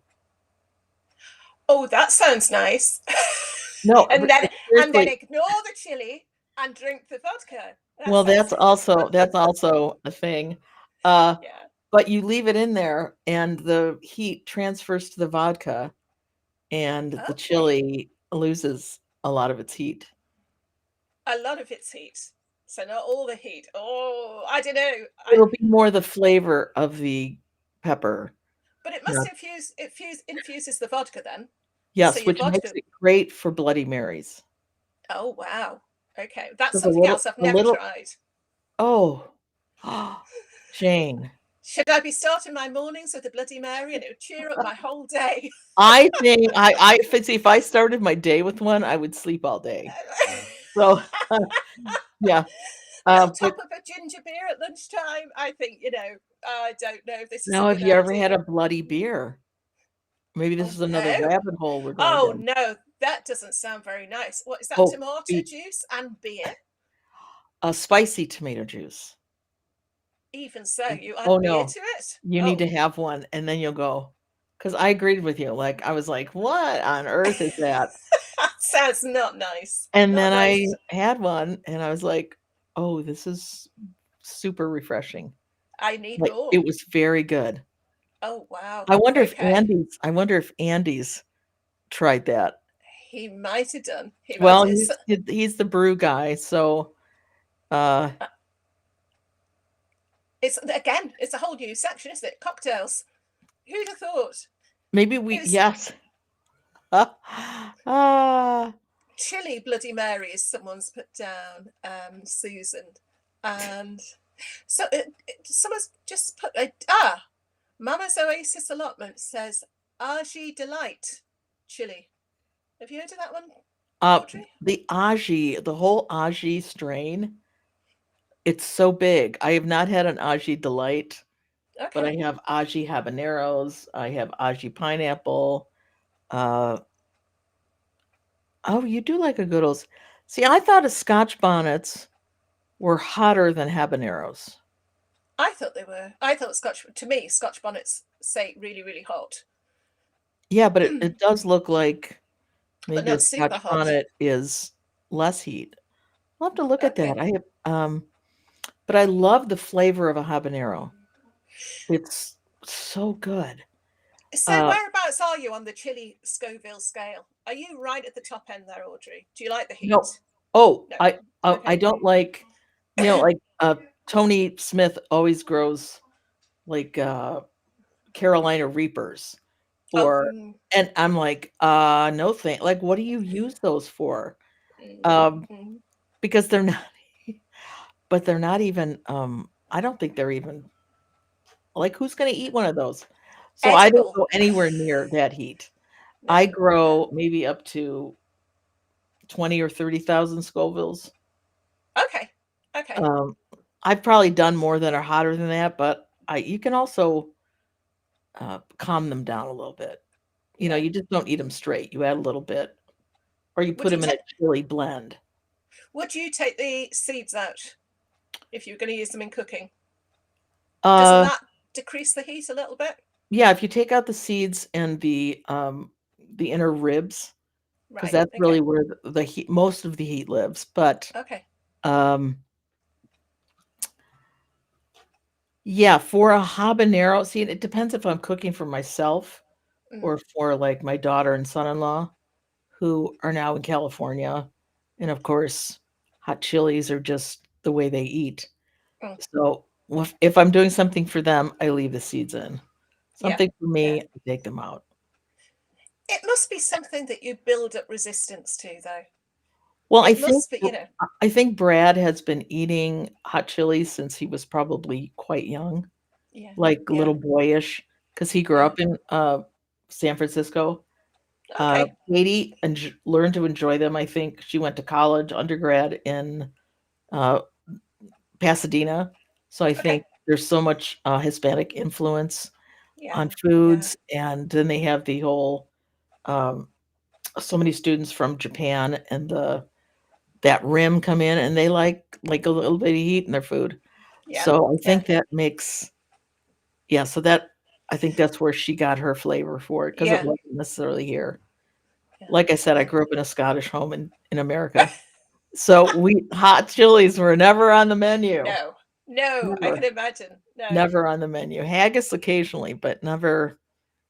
Oh, that sounds nice. No, and but then and then seriously, ignore the chili and drink the vodka. That well, sounds that's also a thing. Uh, yeah. but you leave it in there and the heat transfers to the vodka and the Okay. chili loses a lot of its heat. A lot of it's heat. So not all the heat. Oh, I don't know. It'll be more the flavor of the pepper. But it Yeah. must infuses the vodka then. So Yes, your which makes vodka. it great for Bloody Marys. Oh wow. Okay, that's Just a something little else I've a never little tried. oh, Jane. Should I be starting my mornings with a Bloody Mary, and it would cheer up my whole day? I think I if I started my day with one, I would sleep all day. So, yeah, A little but top of a ginger beer at lunchtime. I think, I don't know if this is a now have good you ever had idea. a bloody beer? Maybe this Oh is another no. rabbit hole we're going Oh down. no, that doesn't sound very nice. What is that? Oh, Tomato be juice and beer? a spicy tomato juice. Even so, you add Oh, beer no. to it? You need to Oh, have one, and then you'll go. Because I agreed with you, like, I was like, "What on earth is that?" that sounds not nice. And Not then nice. I had one, and I was like, "Oh, this is super refreshing." I need Like, it more. was very good. Oh wow. Okay. I wonder if Andy's tried that. He might have done. He might Well, have. he's the brew guy, so, uh, It's a whole new section, isn't it? Cocktails. Who'd have thought? maybe It we was yes. Ah, chili Bloody Mary, as someone's put down, Susan. And so someone's just put Mama's Oasis allotment says Aji Delight chili. Have you heard of that one, Audrey? the whole Aji strain, it's so big. I have not had an Aji Delight, but I Okay. have Aji habaneros, I have Aji pineapple. Uh, oh, you do like a good old see, I thought of Scotch bonnets were hotter than habaneros. I thought they were. I thought to me, Scotch bonnets say really, really hot, Yeah, but it does look like but maybe a not super Scotch hot. bonnet is less heat. I'll have to look at that. Okay. I have, but I love the flavor of a habanero. It's so good. So Uh, whereabouts are you on the chili Scoville scale? Are you right at the top end there, Audrey? Do you like the no, heat? oh, No. I Okay. don't like, like Tony Smith always grows like Carolina Reapers, Oh, or and I'm like, no thing. Like, what do you use those for? Um, mm. because they're not, but they're not even. I don't think they're even like who's going to eat one of those? So I don't Edible. go anywhere near that heat. No, I no. grow maybe up to 20 or 30,000 Scovilles. Okay. Okay. Um, I've probably done more that are hotter than that, but I you can also calm them down a little bit. Yeah. You just don't eat them straight. You add a little bit, or you put Would you them in a take chili blend. would you take the seeds out if you were going to use them in cooking? Doesn't Uh, that decrease the heat a little bit? yeah, if you take out the seeds and the inner ribs, because Right. that's really Okay. where the heat, most of the heat lives. But Okay. um, yeah, for a habanero, see, it depends if I'm cooking for myself Mm. or for like my daughter and son-in-law who are now in California. And of course, hot chilies are just the way they eat. Mm. So if I'm doing something for them, I leave the seeds in. Yeah. Something for Yeah. me, I take them out. It must be something that you build up resistance to, though. Well, It must be, I think Brad has been eating hot chilies since he was probably quite young, yeah. like Yeah. little boyish, because he grew Yeah. up in San Francisco. Okay. Katie learned to enjoy them. I think she went to college, undergrad in uh, Pasadena. So I Okay. think there's so much Hispanic influence Yeah. on Yeah. foods, and then they have the whole um, so many students from Japan and the that rim come in, and they like a little bit of heat in their food. Yeah. So I Yeah. think that makes yeah. So that I think that's where she got her flavor for it because it Yeah. wasn't necessarily here. Yeah. Like I said, I Yeah. grew up in a Scottish home in America. So we hot chilies were never on the menu. No. No, I can Never, imagine. No. never on the menu. Haggis occasionally, but never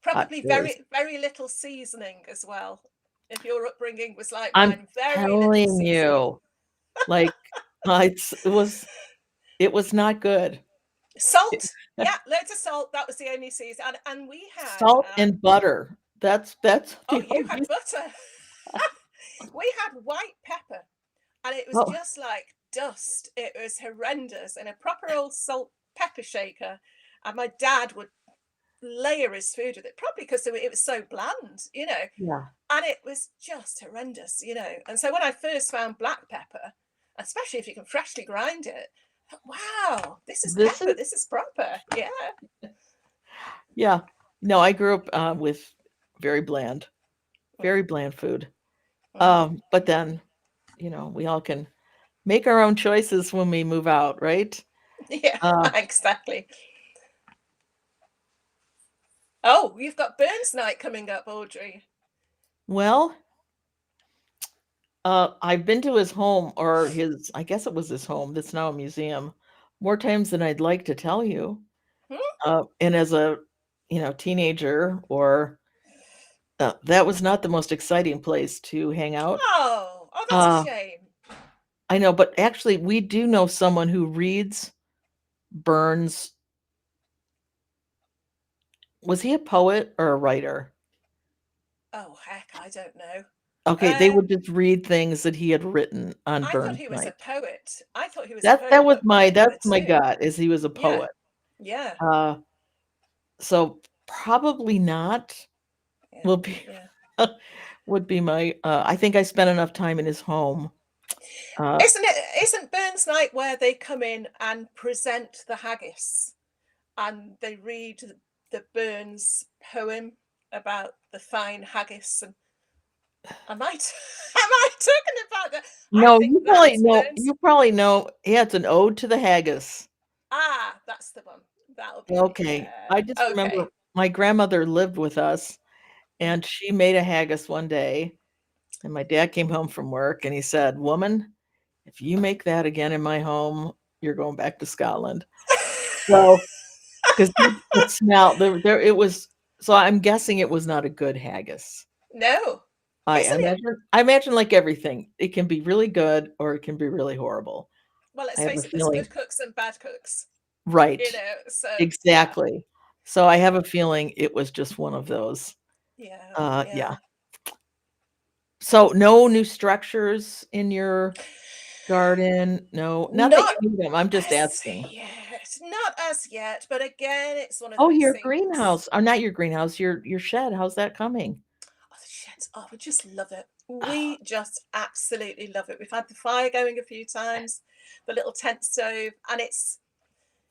hot Probably chilies. very, very little seasoning as well. If your upbringing was like I'm mine, very little telling seasoning. you, like it was not good. Salt. Yeah, loads of salt. That was the only season. And we had Salt and butter. That's oh, the you only. had butter. We had white pepper, and it was Oh, just like dust. It was horrendous, and a proper old salt pepper shaker. And my dad would layer his food with it, probably because it was so bland. yeah. And it was just horrendous. And so when I first found black pepper, especially if you can freshly grind it, I thought, wow, this is This pepper, is this is proper. Yeah. yeah. No, I grew up with very Mm, very bland food. mm. But then, we all can make our own choices when we move out, right? Yeah, Uh, exactly. Oh, you've got Burns Night coming up, Audrey. well, I've been to his home or I guess it was his home that's now a museum, more times than I'd like to tell you. Hmm? And as a, teenager that was not the most exciting place to hang out. Oh, that's a Uh, shame. I know, but actually we do know someone who reads Burns. Was he a poet or a writer? Oh, heck, I don't know. Okay, they would Um, just read things that he had written on I thought Burns he was a Night. poet. I thought he was a That poet, was but my maybe that's the my two. gut is he was a Yeah, poet. yeah, Uh, so probably not yeah, will be yeah. would be my I think I spent enough time in his home. Uh, Isn't Burns Night where they come in and present the haggis and they read the Burns poem about the fine haggis? And am I am I talking about that? I no, think that's Burns. you probably know, yeah, it's an ode to the haggis. Ah, that's the one. That'll be it. Okay. I Yeah. just remember Okay. my grandmother lived with us Mm. and she made a haggis one day and my dad came home from work and he said, "Woman, if you make that again in my home, you're going back to Scotland. So, because the smell, it was, so I'm guessing it was not a good haggis. No, I isn't it? imagine, I imagine like everything, it can be really good or it can be really horrible. Well, I let's have a face it, there's feeling, good cooks and bad cooks, right, so yeah, exactly. So I have a feeling it was just one of those. yeah, Yeah. yeah. So no new structures in your garden? No, not that Not you need them, I'm just as asking. yet, not as yet, but again, it's one of Oh, those your things. greenhouse, or not your greenhouse, your shed, how's that coming? Oh, the sheds. Oh, we just love it. Oh, We just absolutely love it. We've had the fire going a few times, the little tent stove, and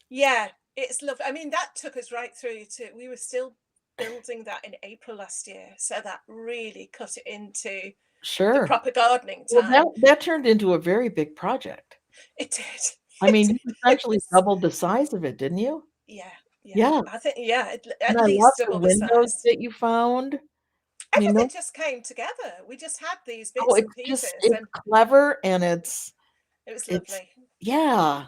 yeah, it's lovely. I mean, that took us right through to, we were still building that in April last year. So that really cut it into the sure. proper gardening Well, time. that turned into a very big project. It did. I It mean, did. you It essentially was, doubled the size of it, didn't you? yeah, yeah. Yeah, I think, yeah, and at I love least the double the windows size. that you found. I mean, Everything those, just came together. We just had these oh, bits and it's just, pieces, it's and clever and it was it's lovely. yeah.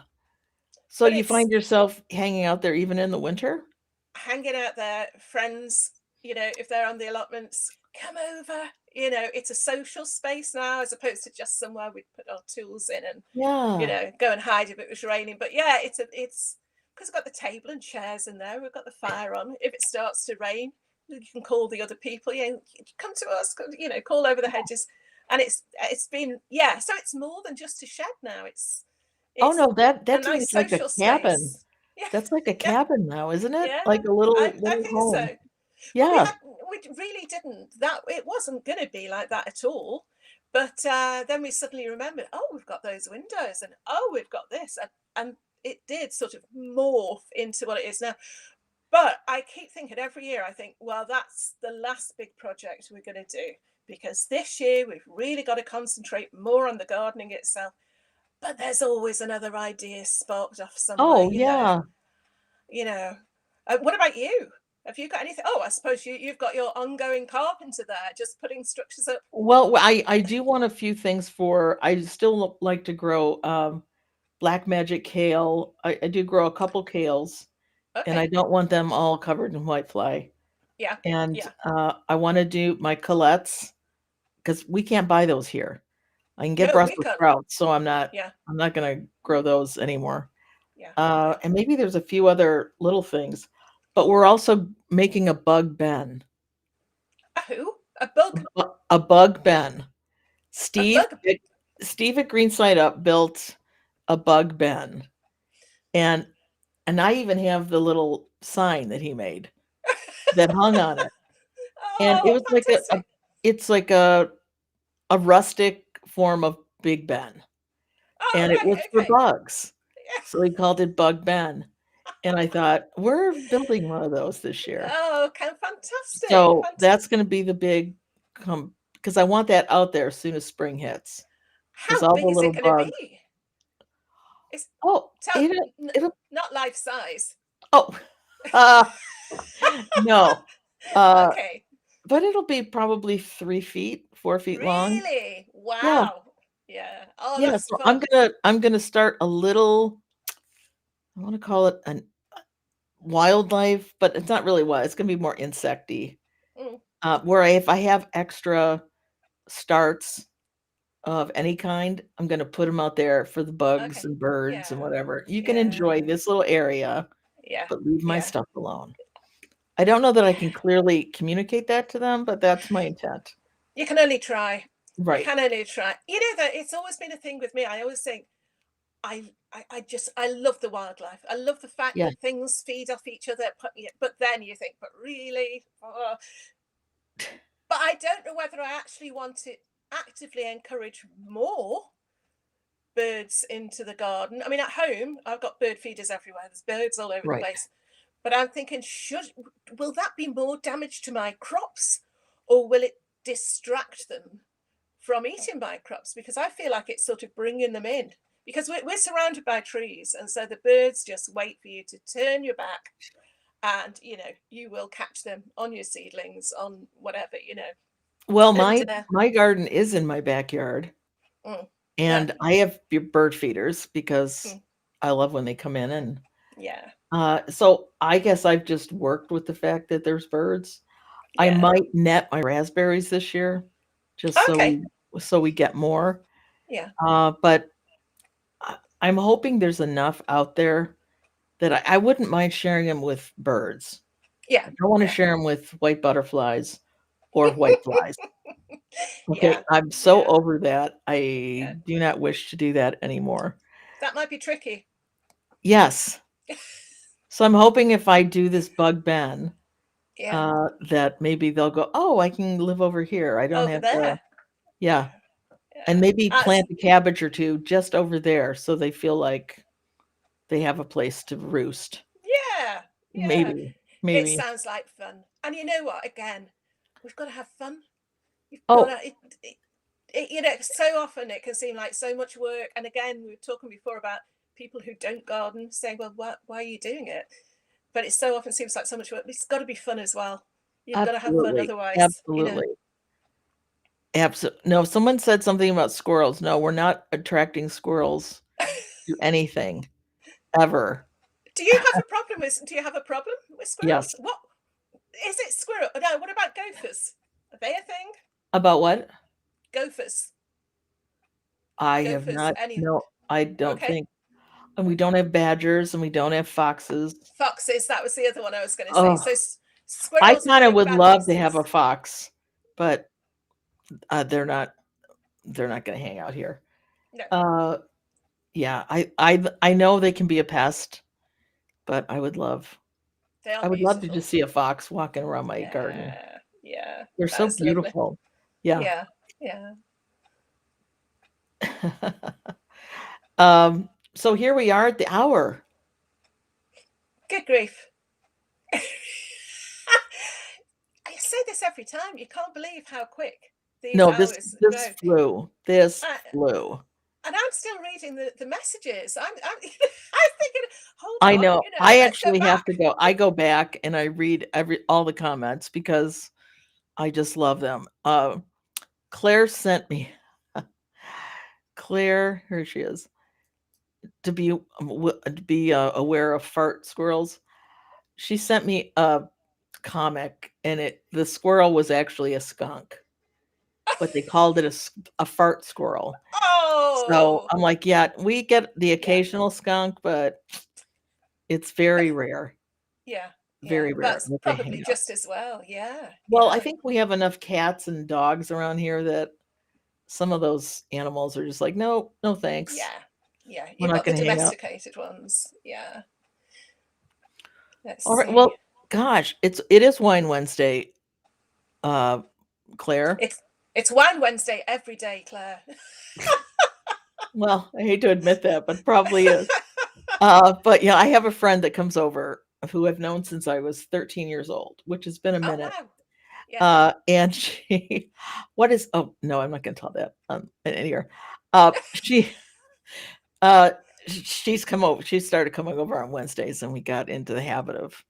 So But you it's find yourself hanging out there even in the winter? hanging out there, friends, if they're on the allotments, come over. It's a social space now as opposed to just somewhere we'd put our tools in and, Yeah. go and hide if it was raining. But yeah, it's because we've got the table and chairs in there. We've got the fire on. If it starts to rain, you can call the other people. Yeah, come to us. Call over the hedges. And it's been, yeah. So it's more than just a shed now. Oh, It's no, that a to me nice is like a social cabin. space. Yeah, That's like a yeah. cabin now, isn't it? Yeah, Like a I little think home. so. But Yeah, we really didn't. That it wasn't going to be like that at all. But then we suddenly remembered, oh, we've got those windows, and oh, we've got this, and it did sort of morph into what it is now. But I keep thinking every year, I think, well, that's the last big project we're going to do because this year we've really got to concentrate more on the gardening itself. But there's always another idea sparked off somewhere, oh, yeah. you know. What about you? Have you got anything? Oh, I suppose you've got your ongoing carpenter there, just putting structures up. Well, I do want a few things for I still like to grow, black magic kale. I do grow a couple kales, and I Okay. don't want them all covered in whitefly. Yeah. And, Yeah. I wanna do my colettes because we can't buy those here. I can get No, we Brussels can't. sprouts, so Yeah. I'm not gonna grow those anymore. Yeah. Yeah. And maybe there's a few other little things, but we're also making a bug ben. A who? A bug. A bug ben. A Steve bug. at Steve at Green Side Up built a bug ben, and I even have the little sign that he made that hung on it, and it Oh, was like a fantastic. it's like a rustic form of Big Ben, Oh, and it right. was for Okay. bugs, so he called it Bug Ben, and I thought, "We're building one of those this year." Oh, fantastic. So, that's gonna be the big come because I want that out there as soon as spring hits, because How all the big is it little going to bugs. be? It's Oh, tell it'll not life size. oh, uh, no, uh, Okay. but it'll be probably 3 feet, 4 feet long. Really? Yeah, Wow. Yeah. Oh, yeah, that's so fun. I'm gonna start a little, I wanna call it an wildlife, but it's not really wild, it's gonna be more insecty, Mm, where if I have extra starts of any kind, I'm gonna put them out there for the bugs okay. and birds and Yeah. whatever. You can enjoy Yeah. this little area, Yeah. but leave my Yeah. stuff alone. I don't know that I can Yeah. clearly communicate that to them, but that's my intent. You can only try. You Right. can only try. You know that it's always been a thing with me. I always think I love the wildlife. I love the fact Yeah. that things feed off each other. But then you think, but really, but I don't know whether I actually want to actively encourage more birds into the garden. I mean, at home, I've got bird feeders everywhere. There's birds all over the Right. place. But I'm thinking, will that be more damage to my crops, or will it distract them from eating my crops? Because I feel like it's sort of bringing them in. Because we're surrounded by trees, and so the birds just wait for you to turn your back, and you will catch them on your seedlings, on whatever. Well, And my garden is in my backyard, mm, Yeah. and I have bird feeders because Mm, I love when they come in, and yeah. so I guess I've just worked with the fact that there's birds. I Yeah. might net my raspberries this year just Okay. so we get more. Yeah. But I'm hoping there's enough out there that I wouldn't mind sharing them with birds. Yeah. I don't want to Yeah. share them with white butterflies or white flies. Okay, Yeah. I'm so Yeah. over that. Yeah. I do not wish to do that anymore. That might be tricky. Yes. So I'm hoping if I do this bug Ben, Yeah. that maybe they'll go, "Oh, I can live over here. I don't Over have to." there. Yeah, Yeah. and Yeah. maybe That's plant a cabbage or 2 just over there so they feel like they have a place to roost. yeah. Yeah. Maybe, It maybe. sounds like fun. And you know what? Again, we've got to have fun. You've got Oh, to. So often it can seem like so much work. And again, we were talking before about people who don't garden saying, "Well, why are you doing it?" But it so often seems like so much work. It's got to be fun as well. You've got to have fun, absolutely, otherwise, absolutely. No, someone said something about squirrels. No, we're not attracting squirrels to anything ever. Do you have a problem with? Do you have a problem with Yes. squirrels? What is it? Squirrel? No. What about gophers? Are they a thing? About what? Gophers. I have Gophers. not Any? no, I don't Okay. think, and we don't Okay. have badgers and we don't have foxes. Foxes. That was the other one I was going to say. So Oh, I squirrels are kinda big would bad love to have a bosses. fox, but, they're not gonna hang out here. No, Uh, yeah, I know they can be a pest, but they are I would love to beautiful. just see a fox walking around my garden. Yeah. Yeah. They're That so is lovely. beautiful. Yeah. Yeah. Yeah. So here we are at the hour. Good grief. I say this every time. You can't believe how quick these No, this hours this go. flew. This I, flew. and I'm still reading the messages. I'm I'm thinking, hold I on, know. I let's go actually have to back. go. I go back and I read all the comments because I just love them. Claire sent me Claire, here she is, to be aware of fart squirrels. She sent me a comic, and the squirrel was actually a skunk, but they called it a fart squirrel. So Oh, I'm like, yeah, we get the yeah, occasional skunk, but it's very rare, yeah, yeah. very rare That's that they probably hang out. just as well. Yeah, Well, I yeah, think we have enough cats and dogs around here that some of those animals are just like, no, no, thanks. yeah, yeah. We're You've not got the going to hang out. domesticated ones. Yeah. Let's All right. see. Well, gosh, it is Wine Wednesday, uh, Claire. It's it's Wine Wednesday every day, Claire. Well, I hate to admit that, but probably is. But yeah, I have a friend that comes over who I've known since I was 13 years old, which has been a Oh minute. wow. Yeah. And she, oh no, I'm not going to tell that in here. She, she's come over. She started coming over on Wednesdays, and we got into the habit of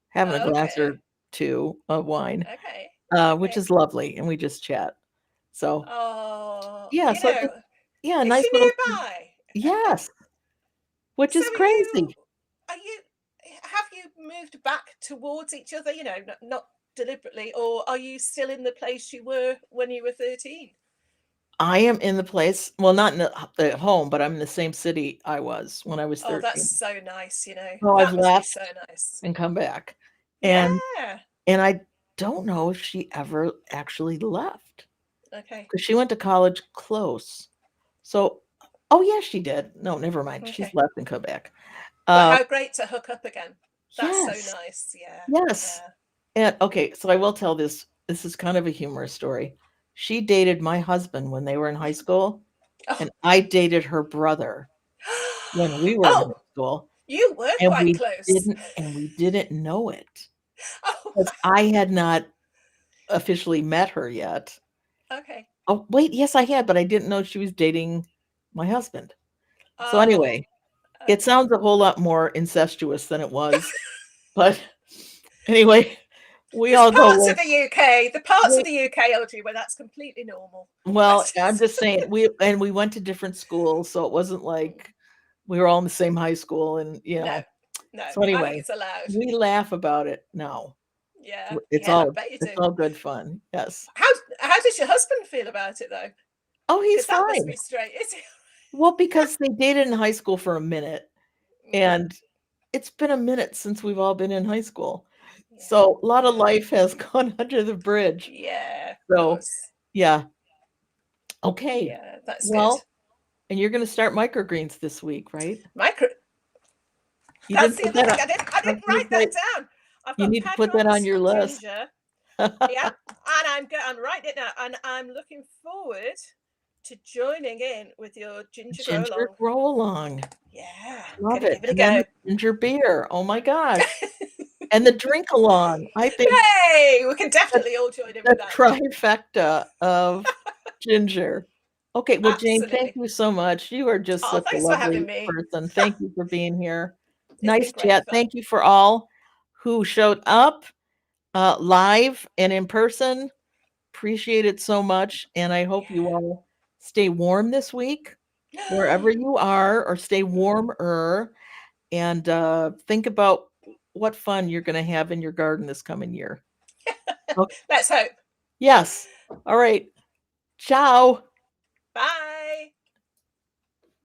having a glass or Okay. 2 of wine, Okay. which Okay. is lovely, and we just chat. So Oh, yeah, so just yeah, is nice she little nearby? Okay. yes, which So is crazy. are you, have you moved back towards each other, not deliberately, or are you still in the place you were when you were 13? I am in the place, well, not in the home, but I'm in the same city I was when I was Oh, that's 13. so nice. So I've That must be left so nice. and come back. And Yeah. and I don't know if she ever actually left Okay. because she went to college close. So oh, yeah, she did. No, never mind. She's Okay. left and come back. But Uh, how great to hook up again. That's so yes, nice. Yeah. yes. Yeah. And okay, so I will tell this. This is kind of a humorous story. She dated my husband when they were in high school, Oh. and I dated her brother when we were in high Oh, school, you were and quite we close. didn't know it Oh, because I had not officially met her yet. okay. Oh, wait, yes, I had, but I didn't know she was dating my husband. So Oh, anyway, it okay. sounds a whole lot more incestuous than it was, but anyway, We There's all go parts of with the UK, the parts of we the UK, Audrey, where that's completely normal. well, That's I'm just just saying, we went to different schools, so it wasn't like we were all in the same high school and, no, no. so I think anyway, it's allowed. we laugh about it now. Yeah, It's yeah, I all bet you it's do. all good fun. Yes. How does your husband feel about it though? Oh, he's Because that must fine. be straight. Is he? Well, because they dated in high school for a minute, Mm, and it's been a minute since we've all been in high school. yeah, So a lot of yeah, life has gone under the bridge. yeah. Of So, course. yeah. Okay. Yeah, that's good. Well, and you're gonna start microgreens this week, right? Micro. You That's didn't the put other that thing. on I I was didn't gonna write that say, down. I've you got need to put that on pecans your for list. ginger. Yeah, and I'm writing it now, and I'm looking forward to joining in with your ginger grow Ginger along. grow along. Yeah, Love gonna it. give it a And then go. the ginger beer. Oh my gosh. And the drink along. I think Yay! We can the definitely all join in the with that. trifecta of ginger. Okay, well, Jane, thank Absolutely. you so much. You are just Oh, such a thanks for having lovely me. person. Thank you for being here. It's been Nice great chat. fun. Thank you for all who showed up, live and in person. Appreciate it so much, and I hope you Yeah. all stay warm this week, wherever you are, or stay Mm. warmer, and, think about what fun you're gonna have in your garden this coming year. Ok Let's hope. yes. All right. Ciao.